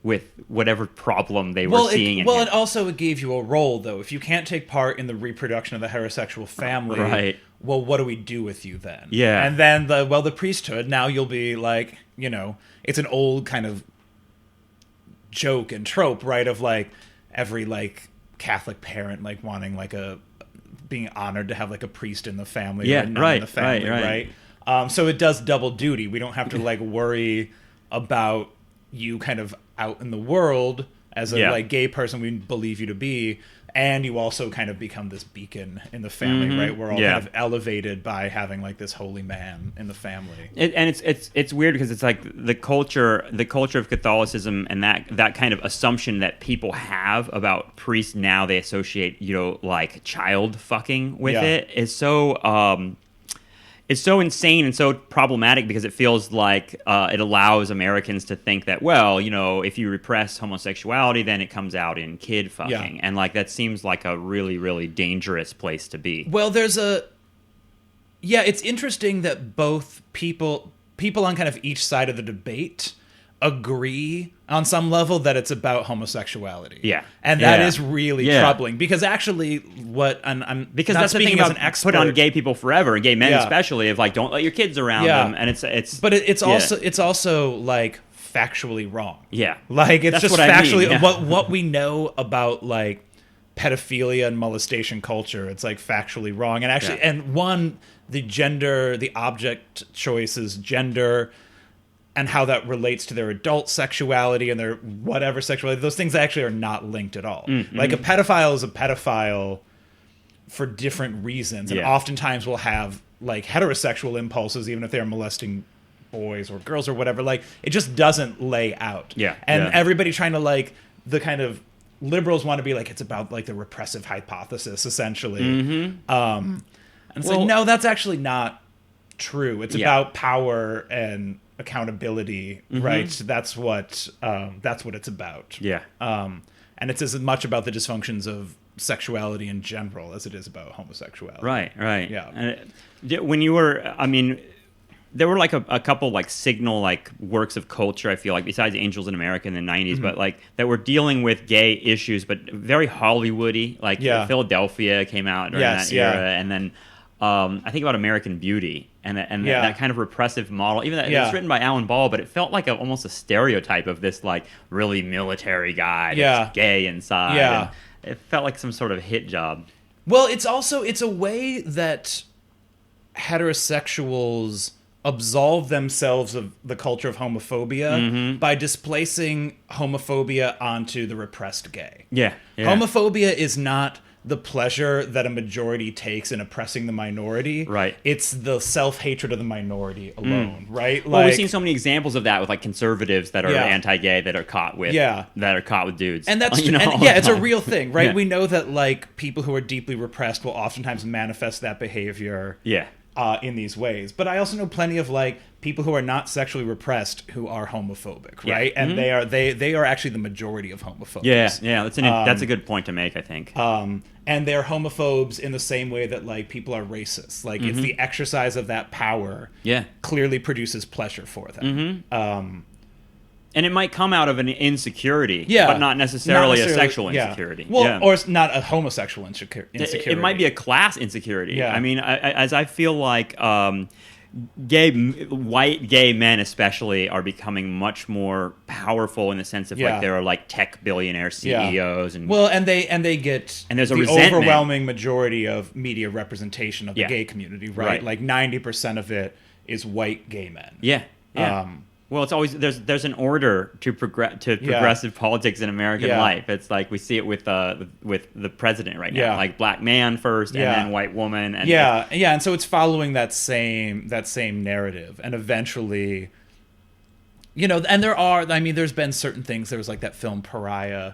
whatever problem they were seeing. It also gave you a role, though. If you can't take part in the reproduction of the heterosexual family, well, what do we do with you then? Yeah. And then the priesthood, now you'll be like, you know, it's an old kind of joke and trope, right? Of like every like Catholic parent like wanting like a being honored to have like a priest in the family, Yeah, or a nun right, in the family, right? So it does double duty. We don't have to like worry about you kind of out in the world as a like gay person we believe you to be, and you also kind of become this beacon in the family, right? We're all kind of elevated by having like this holy man in the family. And it's weird because it's like the culture of Catholicism and that kind of assumption that people have about priests now, they associate, you know, like child fucking with it is so it's so insane and so problematic because it feels like it allows Americans to think that, well, you know, if you repress homosexuality, then it comes out in kid fucking. Yeah. And like that seems like a really, really dangerous place to be. Well, it's interesting that both people on kind of each side of the debate agree on some level that it's about homosexuality. Yeah. And that is really troubling because actually because that's the thing about put on gay people forever, and gay men especially, of like, don't let your kids around them. And it's also like factually wrong. Yeah. Like it's that's just what factually I mean. what we know about like pedophilia and molestation culture, it's like factually wrong. And actually the gender, the object choices, gender, and how that relates to their adult sexuality and their whatever sexuality, those things actually are not linked at all. Mm-hmm. Like a pedophile is a pedophile for different reasons, and oftentimes will have like heterosexual impulses, even if they're molesting boys or girls or whatever. Like it just doesn't lay out. Yeah. And everybody trying to like the kind of liberals want to be like, it's about like the repressive hypothesis essentially. Mm-hmm. And it's like, no, that's actually not true. It's about power and accountability, right? That's what it's about. Yeah. And it's as much about the dysfunctions of sexuality in general as it is about homosexuality. Right. Yeah. And when you were, I mean, there were like a couple like signal like works of culture, I feel like, besides Angels in America in the 90s, but like that were dealing with gay issues, but very Hollywoody. Like Philadelphia came out during that era, and then I think about American Beauty and that kind of repressive model. Even that it's written by Alan Ball, but it felt like almost a stereotype of this like really military guy that's gay inside. Yeah. And it felt like some sort of hit job. Well, it's a way that heterosexuals absolve themselves of the culture of homophobia by displacing homophobia onto the repressed gay. Yeah. Homophobia is not the pleasure that a majority takes in oppressing the minority. Right. It's the self-hatred of the minority alone, right? Well, we've seen so many examples of that with like conservatives that are anti-gay that are caught with dudes. And that's it's a real thing, right? We know that like people who are deeply repressed will oftentimes manifest that behavior. In these ways. But I also know plenty of like people who are not sexually repressed who are homophobic, right? And they are actually the majority of homophobes. That's a good point to make, I think. And they're homophobes in the same way that like people are racist. Like it's the exercise of that power clearly produces pleasure for them. And it might come out of an insecurity, but not necessarily a sexual insecurity. Well, or it's not a homosexual insecurity. It might be a class insecurity. Yeah. I mean, as I feel like white gay men especially are becoming much more powerful in the sense of like there are like tech billionaire CEOs and they get and there's a the resentment. Overwhelming majority of media representation of the gay community, right? Like 90% of it is white gay men. Well, it's always there's an order to progressive politics in American life. It's like we see it with the president right now, like black man first, and then white woman, and and so it's following that same narrative, and eventually, and there's been certain things. There was like that film Pariah,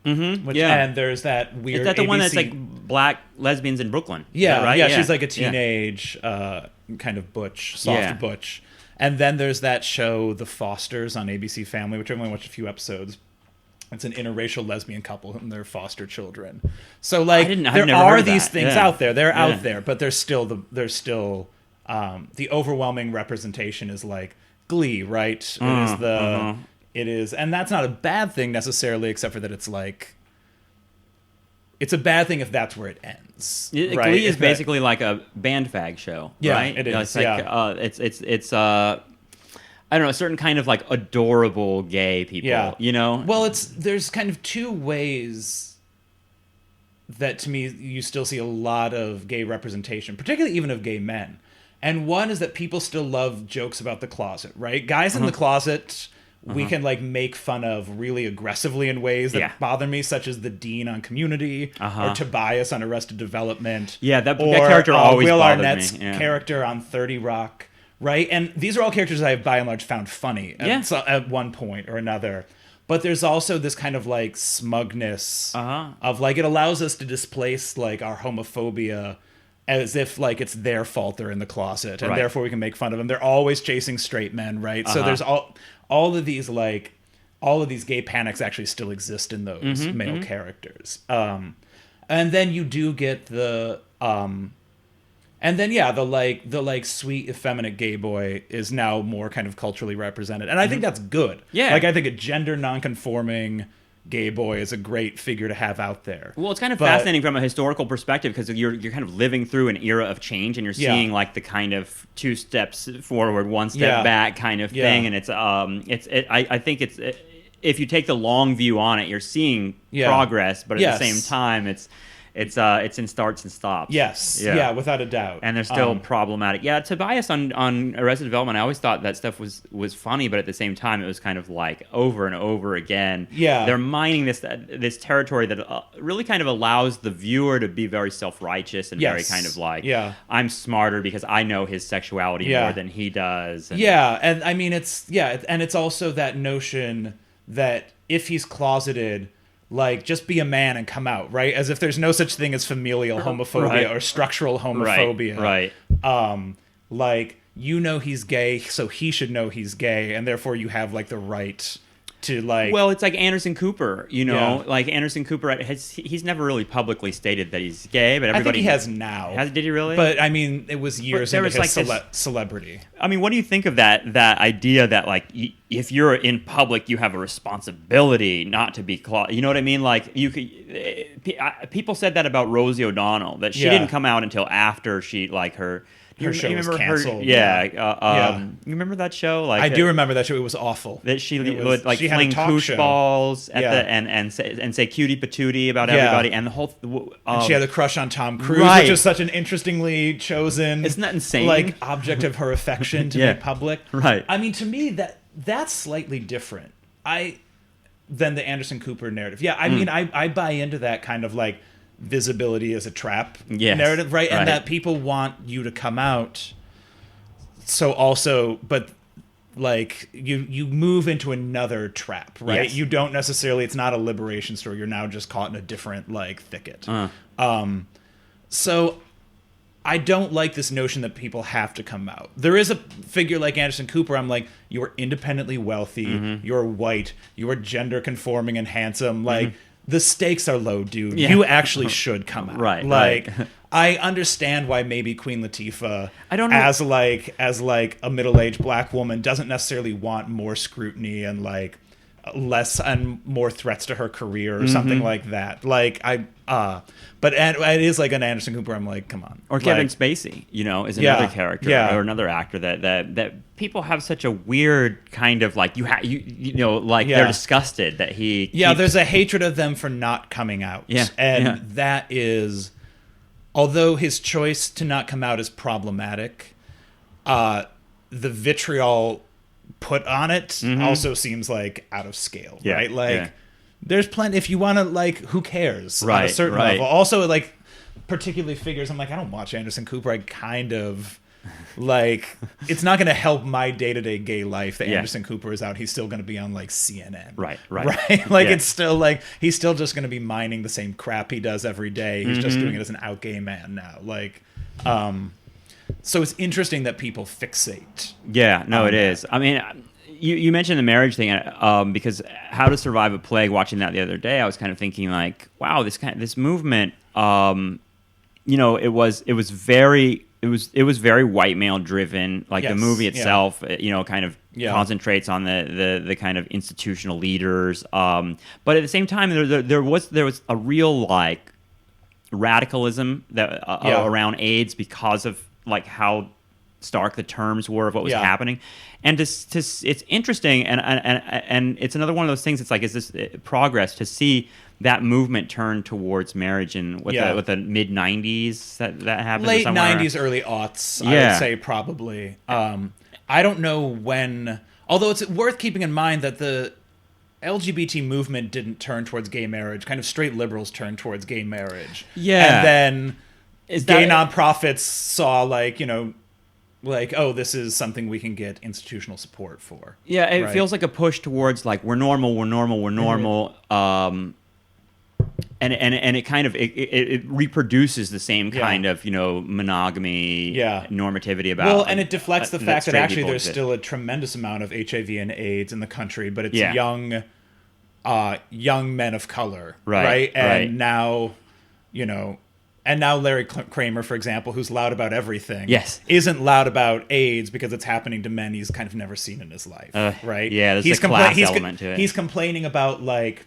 and there's that weird. Is that the ABC... one that's like black lesbians in Brooklyn? Yeah, she's like a teenage kind of soft butch. And then there's that show, The Fosters, on ABC Family, which I've only watched a few episodes. It's an interracial lesbian couple and their foster children. So, like, there are these things out there. They're out there, but there's still the overwhelming representation is like Glee, right? It is, and that's not a bad thing necessarily, except for that it's like. It's a bad thing if that's where it ends. Right? Glee is basically like a band fag show, right? It is. It's like, it's I don't know, a certain kind of like adorable gay people, Well, there's kind of two ways that to me you still see a lot of gay representation, particularly even of gay men. And one is that people still love jokes about the closet, right? Guys in the closet, we can like make fun of really aggressively in ways that bother me, such as the Dean on Community or Tobias on Arrested Development. Yeah, that character always Will bothered Arnett's me. Yeah. character on 30 Rock, right? And these are all characters I have by and large found funny at one point or another. But there's also this kind of like smugness of like it allows us to displace like our homophobia as if like it's their fault they're in the closet and therefore we can make fun of them. They're always chasing straight men, right? So there's all of these like all of these gay panics actually still exist in those male characters. And then you do get the and then the sweet effeminate gay boy is now more kind of culturally represented. And I think that's good. Yeah. Like I think a gender nonconforming gay boy is a great figure to have out there. Well, it's kind of fascinating from a historical perspective because you're kind of living through an era of change and you're seeing like the kind of 2 steps forward, 1 step back kind of thing. And I think it's if you take the long view on it, you're seeing progress, but at the same time, it's in starts and stops. Yes. Yeah, without a doubt. And they're still problematic. Yeah, Tobias on Arrested Development, I always thought that stuff was funny, but at the same time, it was kind of like over and over again. Yeah. They're mining this territory that really kind of allows the viewer to be very self-righteous and very kind of like, I'm smarter because I know his sexuality more than he does. And and I mean, it's also that notion that if he's closeted, like, just be a man and come out, right? As if there's no such thing as familial homophobia or structural homophobia. Right. Like, you know he's gay, so he should know he's gay, and therefore you have, like, the right to, like... Well, it's like Anderson Cooper, you know? Like, Anderson Cooper, he's never really publicly stated that he's gay, but everybody... I think he has now. Did he really? But, I mean, it was years into his celebrity. I mean, what do you think of that idea that, like, if you're in public, you have a responsibility not to be... You know what I mean? Like, you could... People said that about Rosie O'Donnell, that she didn't come out until after she, like, her show was canceled. You remember that show? Like I do remember that show. It was awful. That she would like fling koosh balls at and say cutie patootie about everybody, and the whole. And she had a crush on Tom Cruise, which is such an interestingly chosen. Isn't that insane? Like object of her affection to be public. Right. I mean, to me that's slightly different. Than the Anderson Cooper narrative. Yeah. I mean, I buy into that kind of like visibility as a trap narrative, right? And that people want you to come out. So also, but like you move into another trap, right? Yes. You don't necessarily, it's not a liberation story. You're now just caught in a different like thicket. So I don't like this notion that people have to come out. There is a figure like Anderson Cooper. I'm like, you are independently wealthy. You're white. You are gender conforming and handsome. Like, the stakes are low, dude. Yeah. You actually should come out. Right. Like, I understand why maybe Queen Latifah, as like a middle-aged black woman, doesn't necessarily want more scrutiny and like less and more threats to her career or something like that. Like but it is like an Anderson Cooper. I'm like, come on. Or Kevin Spacey, you know, is another character or another actor that people have such a weird kind of like you know like they're disgusted that he there's a hatred of them for not coming out. That is, although his choice to not come out is problematic, the vitriol put on it also seems like out of scale, right? Like there's plenty, if you want to, like, who cares on a certain level. Also, like, particularly figures, I'm like, I don't watch Anderson Cooper. I kind of like, it's not going to help my day-to-day gay life that Anderson Cooper is out. He's still going to be on like CNN. Right. Like it's still like, he's still just going to be mining the same crap he does every day. He's just doing it as an out gay man now. Like, so it's interesting that people fixate. Yeah, no, it is. I mean, you mentioned the marriage thing because How to Survive a Plague. Watching that the other day, I was kind of thinking like, wow, this movement. You know, it was very white male driven. Like the movie itself, you know, kind of concentrates on the kind of institutional leaders. But at the same time, there was a real like radicalism that around AIDS because of like how stark the terms were of what was happening, and it's interesting, and it's another one of those things. It's like, is this progress to see that movement turned towards marriage in with the mid 90s that happened late somewhere. 90s, early aughts. I would say probably. I don't know when. Although it's worth keeping in mind that the LGBT movement didn't turn towards gay marriage. Kind of straight liberals turned towards gay marriage. Yeah. And then gay nonprofits saw oh, this is something we can get institutional support for. Yeah, it feels like a push towards like we're normal. And it kind of it reproduces the same kind of monogamy normativity about and it deflects the fact that actually there's still a tremendous amount of HIV and AIDS in the country, but it's young men of color, right? And now Larry Kramer, for example, who's loud about everything, isn't loud about AIDS because it's happening to men he's kind of never seen in his life, right? Yeah, there's a class element to it. He's complaining about like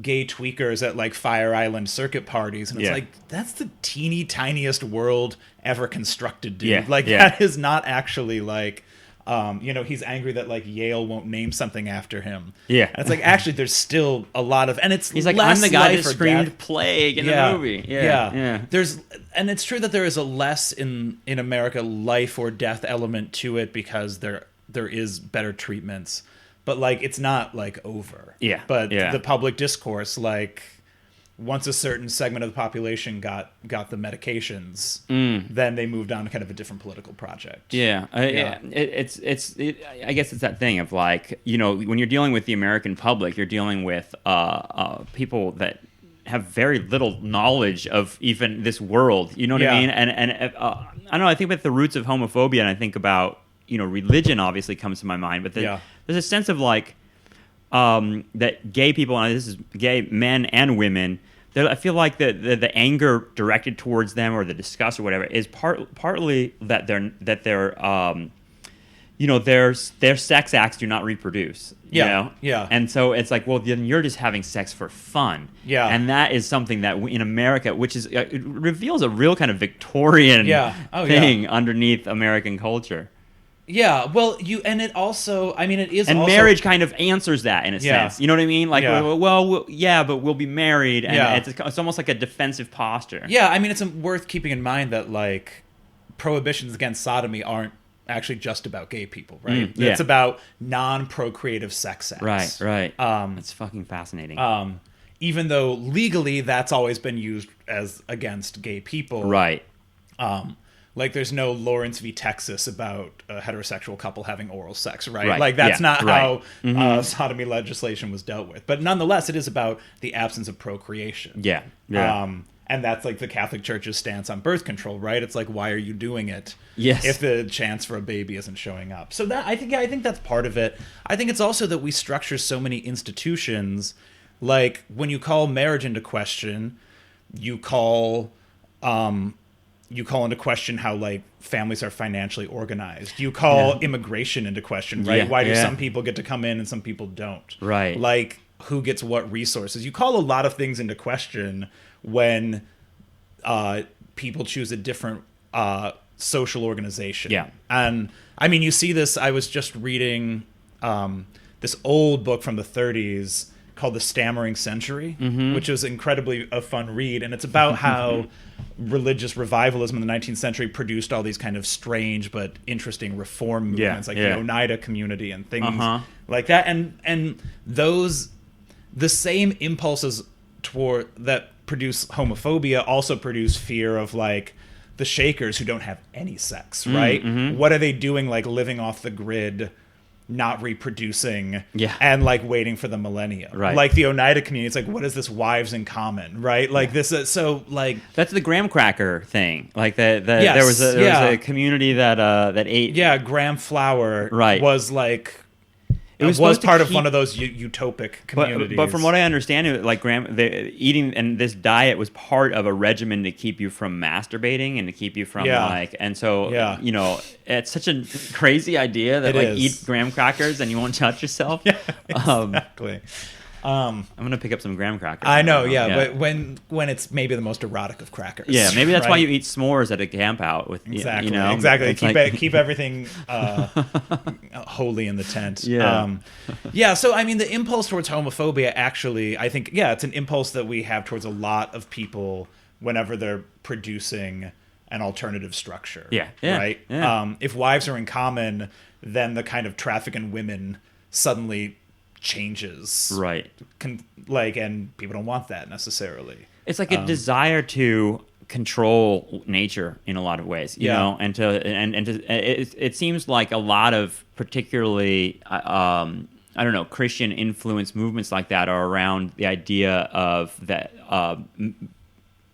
gay tweakers at like Fire Island circuit parties, and it's like, that's the teeny tiniest world ever constructed, dude. That is not actually like he's angry that like Yale won't name something after him. And it's like, actually there's still a lot of, and he's like, I'm the guy that screamed plague in the movie. There's, and it's true that there is a less in America life or death element to it because there is better treatments. But, like, it's not, like, over. But the public discourse, like, once a certain segment of the population got the medications, then they moved on to kind of a different political project. I guess it's that thing of, like, when you're dealing with the American public, you're dealing with people that have very little knowledge of even this world. You know what I mean? And I don't know, I think about the roots of homophobia, and I think about, religion obviously comes to my mind, but there's a sense of like that gay people, and this is gay men and women, I feel like the anger directed towards them or the disgust or whatever is partly that their sex acts do not reproduce. And so it's like, well, then you're just having sex for fun. And that is something that in America, which is it reveals a real kind of Victorian thing underneath American culture. Well, it also, I mean, it is and also... marriage kind of answers that in a sense. You know what I mean? Like, but we'll be married, and it's almost like a defensive posture. I mean, it's worth keeping in mind that, like, prohibitions against sodomy aren't actually just about gay people, right? It's about non-procreative sex acts. Right. It's fucking fascinating. Even though legally that's always been used as against gay people. Right. Like, there's no Lawrence v. Texas about a heterosexual couple having oral sex, right? Like, that's not how sodomy legislation was dealt with. But nonetheless, it is about the absence of procreation. And that's, like, the Catholic Church's stance on birth control, right? It's like, why are you doing it if the chance for a baby isn't showing up? So that I think that's part of it. I think it's also that we structure so many institutions, like, when you call marriage into question, you call into question how, like, families are financially organized. You call immigration into question, right? Why do some people get to come in and some people don't? Right. Like, who gets what resources? You call a lot of things into question when people choose a different social organization. And, I mean, you see this. I was just reading this old book from the 30s called The Stammering Century, which was incredibly a fun read. And it's about how religious revivalism in the 19th century produced all these kind of strange but interesting reform movements, like the Oneida community and things like that. And those, the same impulses toward that produce homophobia also produce fear of, like, the Shakers who don't have any sex, right? What are they doing, like, living off the grid, not reproducing, and, like, waiting for the millennium, like the Oneida community? It's like, what is this wives in common, right? Like this, so, like, that's the graham cracker thing. Like there was a community that ate graham flour, was like. It was part of one of those utopic communities. But from what I understand, like, eating and this diet was part of a regimen to keep you from masturbating and to keep you from and so it's such a crazy idea that eat graham crackers and you won't touch yourself. Exactly. I'm gonna pick up some graham crackers. I know, but when it's maybe the most erotic of crackers. Yeah, maybe that's why you eat s'mores at a camp out with exactly. You know, exactly. Keep everything holy in the tent. Yeah. So I mean, the impulse towards homophobia, actually, I think, it's an impulse that we have towards a lot of people whenever they're producing an alternative structure. Right. Yeah. If wives are in common, then the kind of traffic in women suddenly changes, right? And people don't want that necessarily. It's like a desire to control nature in a lot of ways, you know, and it seems like a lot of particularly I don't know, Christian influence movements like that are around the idea of that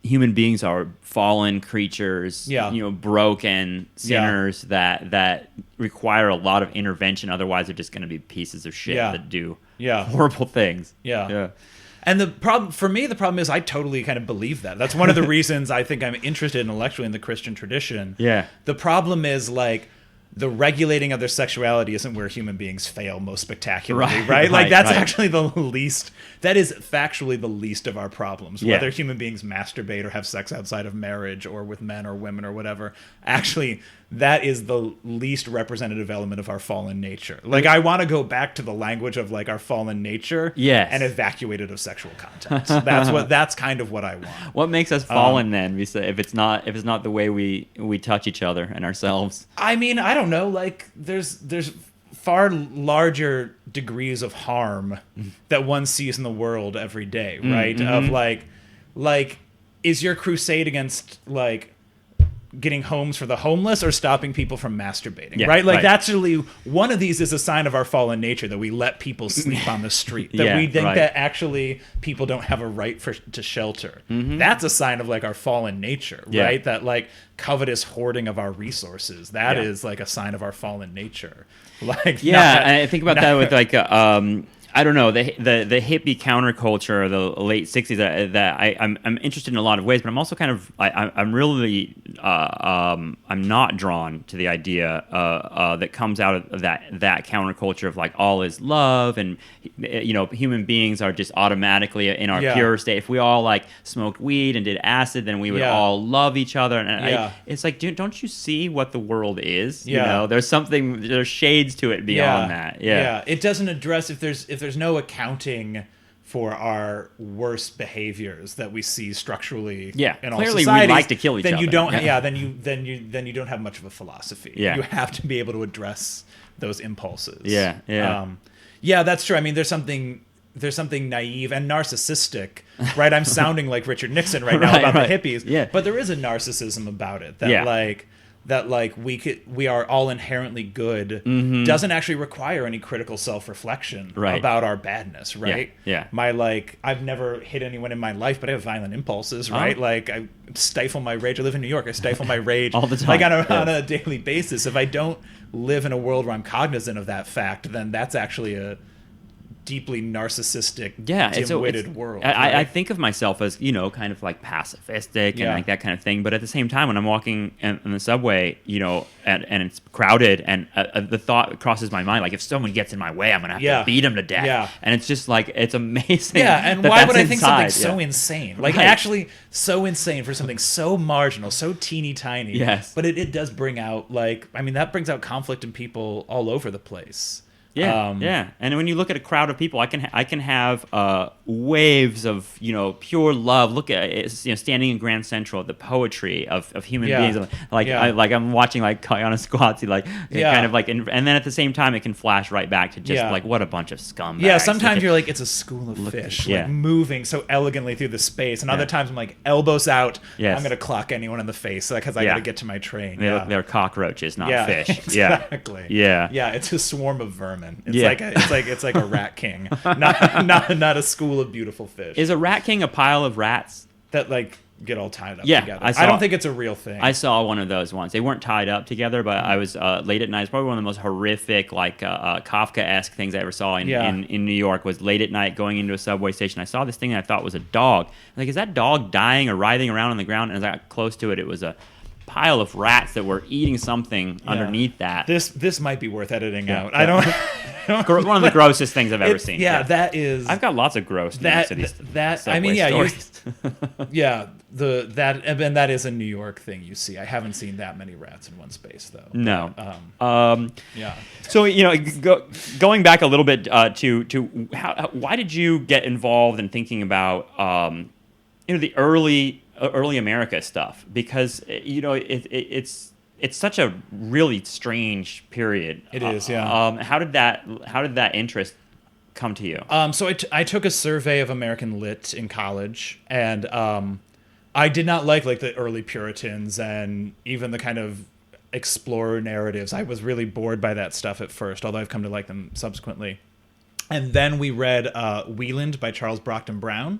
human beings are fallen creatures, you know, broken sinners that require a lot of intervention. Otherwise, they're just going to be pieces of shit that do horrible things. And the problem is I totally kind of believe that. That's one of the reasons I think I'm interested intellectually in the Christian tradition. The problem is, like, the regulating of their sexuality isn't where human beings fail most spectacularly, right? Like, that's actually the least, that is factually the least of our problems. Whether human beings masturbate or have sex outside of marriage or with men or women or whatever, actually, that is the least representative element of our fallen nature. Like, I want to go back to the language of, like, our fallen nature and evacuate it of sexual content. That's kind of what I want. What makes us fallen then? If it's not the way we touch each other and ourselves. I mean, I don't know. Like, there's far larger degrees of harm that one sees in the world every day, right? Of like, is your crusade against, like, getting homes for the homeless or stopping people from masturbating, right? Like, that's really, one of these is a sign of our fallen nature, that we let people sleep on the street, that we think that actually people don't have a right to shelter. That's a sign of, like, our fallen nature, right? That, like, covetous hoarding of our resources, that is, like, a sign of our fallen nature. Like, I think about that with, like, I don't know, the hippie counterculture of the late '60s that I'm interested in a lot of ways, but I'm also kind of I'm really I'm not drawn to the idea that comes out of that counterculture of, like, all is love, and, you know, human beings are just automatically in our pure state. If we all, like, smoked weed and did acid, then we would all love each other. And it's like, don't you see what the world is? You know, there's shades to it beyond that. It doesn't address if there's no accounting for our worst behaviors that we see structurally in all clearly societies, we like to kill each other. You don't then you don't have much of a philosophy. You have to be able to address those impulses. That's true. I mean, there's something naive and narcissistic, right? I'm sounding like Richard Nixon right now about the hippies, but there is a narcissism about it that we are all inherently good, doesn't actually require any critical self-reflection about our badness, right? I've never hit anyone in my life, but I have violent impulses, right? Like, I stifle my rage. I live in New York. I stifle my rage all the time, like on a daily basis. If I don't live in a world where I'm cognizant of that fact, then that's actually a deeply narcissistic, dim-witted world. I think of myself as, you know, kind of like pacifistic and like that kind of thing. But at the same time, when I'm walking in the subway, you know, and it's crowded, and the thought crosses my mind, like, if someone gets in my way, I'm going to have to beat him to death. And it's just like, it's amazing. And why would I think something so insane? Like, actually so insane for something so marginal, so teeny tiny. But it does bring out, like, I mean, that brings out conflict in people all over the place. And when you look at a crowd of people, I can have waves of, you know, pure love. Look at it, you know, standing in Grand Central, the poetry of human beings. Like I'm watching, like, Kayana Squatty, like kind of like, and then at the same time, it can flash right back to just like, what a bunch of scumbags. Sometimes you're like, it's a school of fish, like, moving so elegantly through the space, and other times I'm like, elbows out. I'm gonna clock anyone in the face because I gotta get to my train. They're cockroaches, not fish. Exactly. It's a swarm of vermin. It's like a rat king, not a school of beautiful fish. Is a rat king a pile of rats that, like, get all tied up together? I don't think it's a real thing. I saw one of those once. They weren't tied up together, but I was late at night. It's probably one of the most horrific, like, Kafka-esque things I ever saw in New York. Was late at night going into a subway station. I saw this thing that I thought was a dog. Like, is that dog dying or writhing around on the ground? And as I got close to it, it was a pile of rats that were eating something underneath that. This might be worth editing out. I don't. One of the grossest things I've ever seen. Yeah, that is. I've got lots of gross New York City I mean, yeah, stories. that is a New York thing you see. I haven't seen that many rats in one space though. No. Yeah. So going back a little bit to why did you get involved in thinking about the early America stuff? Because it's such a really strange period. It is, yeah. How did that interest come to you? So I took a survey of American lit in college, and I did not like the early Puritans and even the kind of explorer narratives. I was really bored by that stuff at first, although I've come to like them subsequently. And then we read Wieland by Charles Brockden Brown,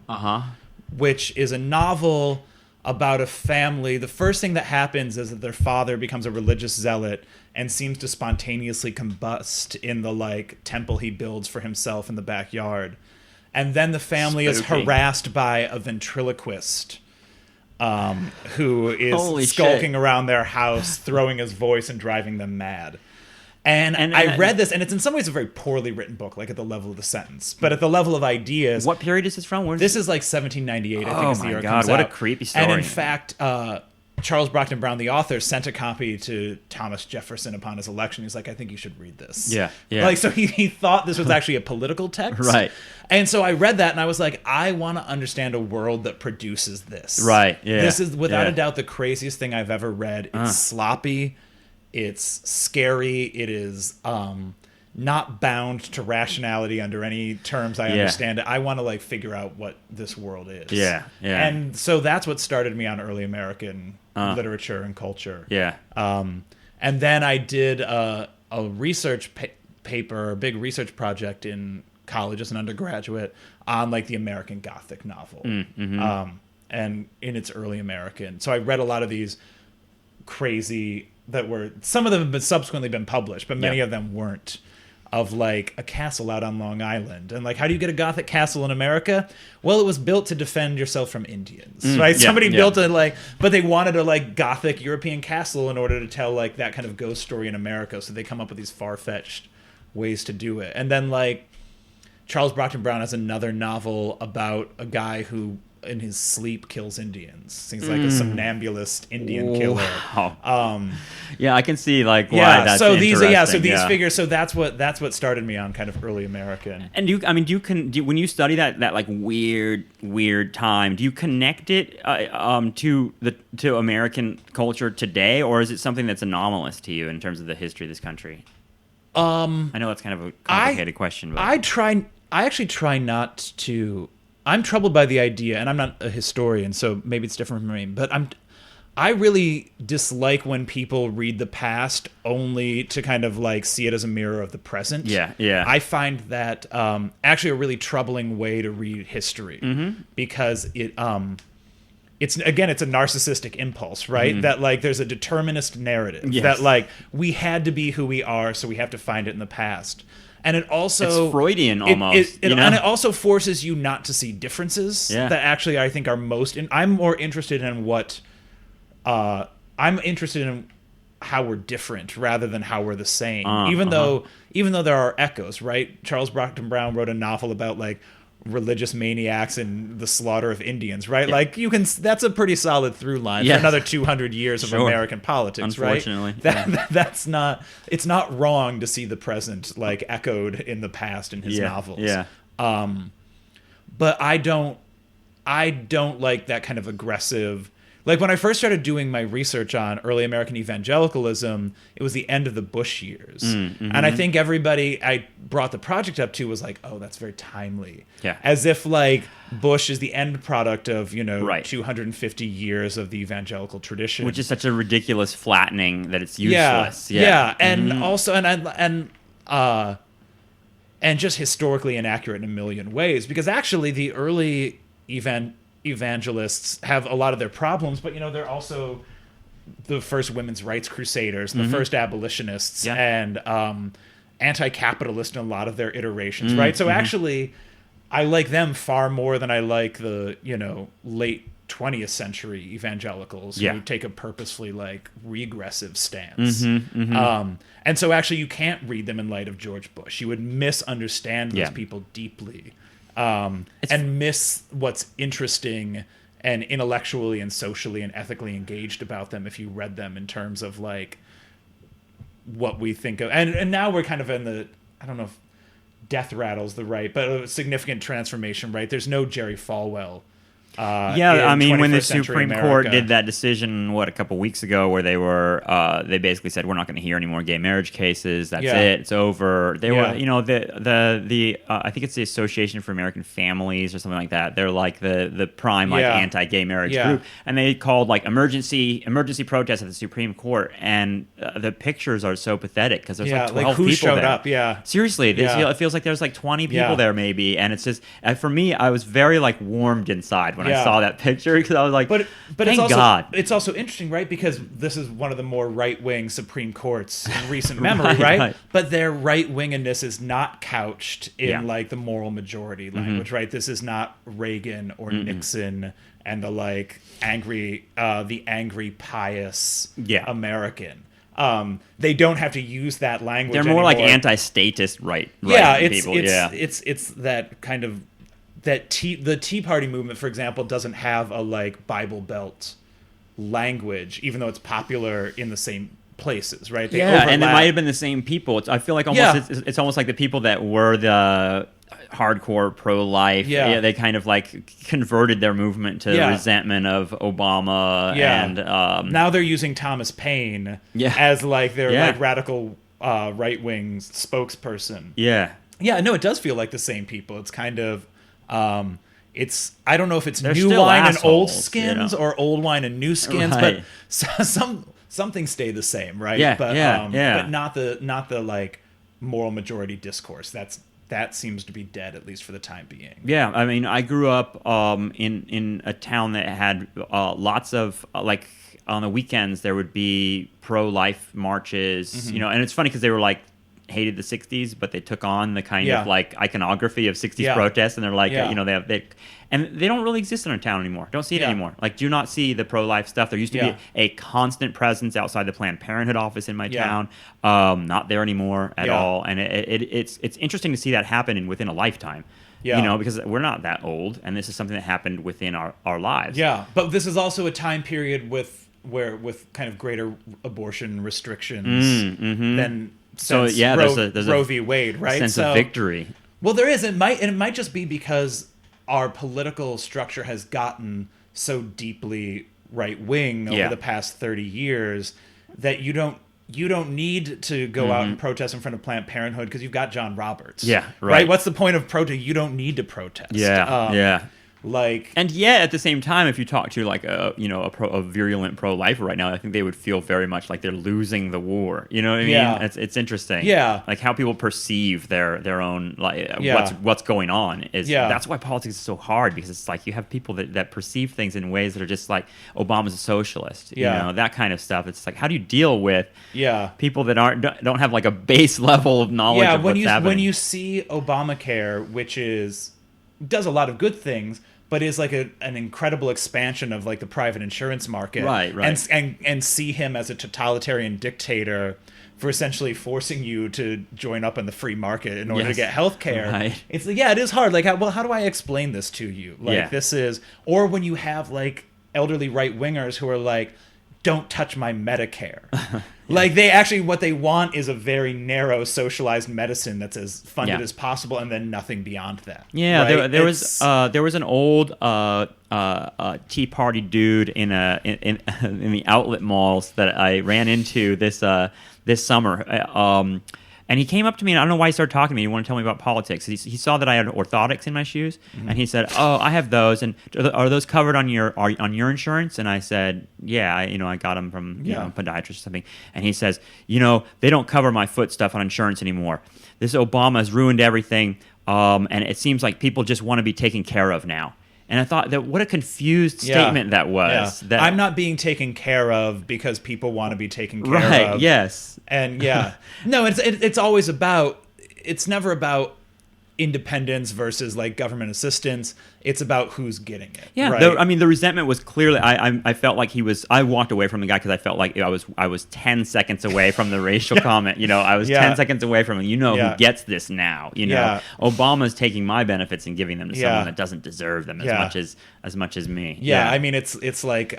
which is a novel about a family. The first thing that happens is that their father becomes a religious zealot and seems to spontaneously combust in the temple he builds for himself in the backyard. And then the family is harassed by a ventriloquist who is skulking around their house, throwing his voice and driving them mad. And I read this, and it's in some ways a very poorly written book, at the level of the sentence. But at the level of ideas... What period is this from? This is 1798, I think, is the year it comes out. What a creepy story. And in fact, Charles Brockden Brown, the author, sent a copy to Thomas Jefferson upon his election. He's like, I think you should read this. Yeah. So he thought this was actually a political text. Right. And so I read that, and I was like, I want to understand a world that produces this. Right, yeah. This is, without a doubt, the craziest thing I've ever read. It's sloppy. It's scary. It is not bound to rationality under any terms I understand it. I want to figure out what this world is. Yeah. And so that's what started me on early American literature and culture. Yeah. And then I did a research paper, a big research project in college as an undergraduate on the American Gothic novel, and in its early American. So I read a lot of these crazy that were, some of them have subsequently been published, but many of them weren't, of a castle out on Long Island. And how do you get a Gothic castle in America? Well, it was built to defend yourself from Indians, right? Somebody built it but they wanted a Gothic European castle in order to tell that kind of ghost story in America. So they come up with these far-fetched ways to do it. And then Charles Brockden Brown has another novel about a guy who in his sleep kills Indians. He's a somnambulist Indian killer. Wow. I can see why that's so interesting. These figures. So that's what started me on kind of early American. And when you study that weird time, do you connect it to American culture today, or is it something that's anomalous to you in terms of the history of this country? I know that's kind of a complicated question, but I actually try not to. I'm troubled by the idea, and I'm not a historian, so maybe it's different from me, but I really dislike when people read the past only to kind of see it as a mirror of the present. Yeah. I find that actually a really troubling way to read history, because it's a narcissistic impulse, right? That there's a determinist narrative that we had to be who we are, so we have to find it in the past. And it also... It's Freudian almost. And it also forces you not to see differences that actually I think are most... I'm more interested in what... I'm interested in how we're different rather than how we're the same. Even though there are echoes, right? Charles Brockden Brown wrote a novel about religious maniacs and the slaughter of Indians, right? That's a pretty solid through line for another 200 years of American politics, unfortunately, right? That's not, it's not wrong to see the present echoed in the past in his novels. But I don't like that kind of aggressive. When I first started doing my research on early American evangelicalism, it was the end of the Bush years. And I think everybody I brought the project up to was oh, that's very timely. Yeah. As if Bush is the end product of, 250 years of the evangelical tradition. Which is such a ridiculous flattening that it's useless. And also, and just historically inaccurate in a million ways, because actually the early evangelists have a lot of their problems, but they're also the first women's rights crusaders, the first abolitionists, and anti-capitalist in a lot of their iterations, right? So actually, I like them far more than I like the late 20th century evangelicals Yeah. who take a purposefully like regressive stance. And so actually you can't read them in light of George Bush. You would misunderstand those Yeah. people deeply, and miss what's interesting and intellectually and socially and ethically engaged about them if you read them in terms of like what we think of. And now we're kind of in the, I don't know if death rattle's the right, but a significant transformation, right? There's no Jerry Falwell. I mean, when the 21st century Supreme Court America. did that decision, a couple weeks ago, where they basically said we're not going to hear any more gay marriage cases. That's it. It's over. They were, I think it's the Association for American Families or something like that. They're like the prime like anti-gay marriage group, and they called like emergency protests at the Supreme Court, and the pictures are so pathetic because there's like 12 who people showed there. up? Yeah, seriously, it feels like there's like 20 people there maybe, and it's just for me, I was very like warmed inside when I saw that picture because I was like, but thank it's also, God. It's also interesting, right? Because this is one of the more right-wing Supreme Courts in recent memory, right? But their right-winginess is not couched in like the moral majority language, right? This is not Reagan or Nixon and the like angry pious American. They don't have to use that language. They're more anymore. like anti-statist right people. It's that kind of the Tea Party movement, for example, doesn't have a like Bible Belt language, even though it's popular in the same places, right? They overlap. And it might have been the same people. I feel like it's almost like the people that were the hardcore pro-life. They kind of like converted their movement to resentment of Obama. And now they're using Thomas Paine as like their like radical right-wing spokesperson. No, it does feel like the same people. It's kind of I don't know if it's They're new still wine assholes, and old skins or old wine and new skins, Right. but some things stay the same, right? But not the like moral majority discourse. That seems to be dead, at least for the time being. Yeah, I mean, I grew up in a town that had lots of like on the weekends there would be pro-life marches, and it's funny because they were like hated the 60s, but they took on the kind of like iconography of 60s protests, and they're like and they don't really exist in our town anymore. Don't see it anymore. Like, do not see the pro-life stuff. There used to be a constant presence outside the Planned Parenthood office in my town. Not there anymore at all. And it's interesting to see that happen within a lifetime. Because we're not that old, and this is something that happened within our lives. But this is also a time period with kind of greater abortion restrictions than since there's Roe v. Wade, right? Sense of victory. Well, there is. It might just be because our political structure has gotten so deeply right wing over the past 30 years that you don't need to go out and protest in front of Planned Parenthood because you've got John Roberts. Right. What's the point of protest? You don't need to protest. And yet at the same time, if you talk to like a virulent pro-lifer right now, I think they would feel very much like they're losing the war. You know what I mean? It's interesting. Like how people perceive their own what's going on is that's why politics is so hard, because it's like you have people that perceive things in ways that are just like Obama's a socialist. You know, that kind of stuff. It's like, how do you deal with people that don't have like a base level of knowledge of what's happening? When you see Obamacare, which does a lot of good things, but is like an incredible expansion of like the private insurance market, right. and see him as a totalitarian dictator for essentially forcing you to join up in the free market in order to get health care. Right. It's like, it is hard. Like, how do I explain this to you? Like, this is, or when you have like elderly right wingers who are like, don't touch my Medicare. Like, they actually, what they want is a very narrow socialized medicine that's as funded as possible, and then nothing beyond that. Right? there was an old Tea Party dude in the outlet malls that I ran into this summer. And he came up to me, and I don't know why he started talking to me. He wanted to tell me about politics. He saw that I had orthotics in my shoes, and he said, "Oh, I have those. And are those covered on your insurance?" And I said, "Yeah, I got them from a podiatrist or something." And he says, "They don't cover my foot stuff on insurance anymore. This Obama has ruined everything, and it seems like people just want to be taken care of now." And I thought that what a confused statement that was. That I'm not being taken care of because people want to be taken care right, of. Yes. And no, it's always about, it's never about independence versus like government assistance. It's about who's getting it. Yeah, right? I mean, the resentment was clearly. I felt like I walked away from the guy because I felt like I was 10 seconds away from the racial comment. You know, I was 10 seconds away from it. You know, who gets this now? You know, Obama's taking my benefits and giving them to someone that doesn't deserve them as much as me. Yeah, I mean, it's like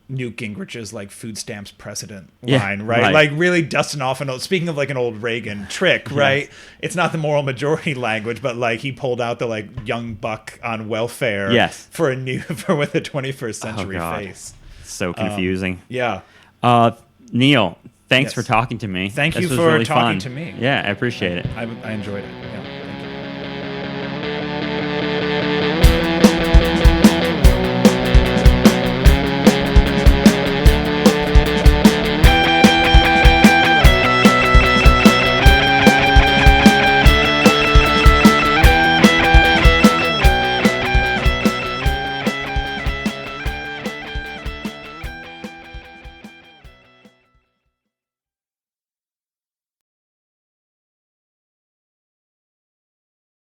Newt Gingrich's like food stamps precedent line, right? Like really dusting off speaking of like an old Reagan trick, right? It's not the moral majority language, but like he pulled out the like young buck on welfare for with a 21st century face. So confusing. Neil, thanks for talking to me. Thank you for talking to me. Yeah, I appreciate it. I enjoyed it. Yeah.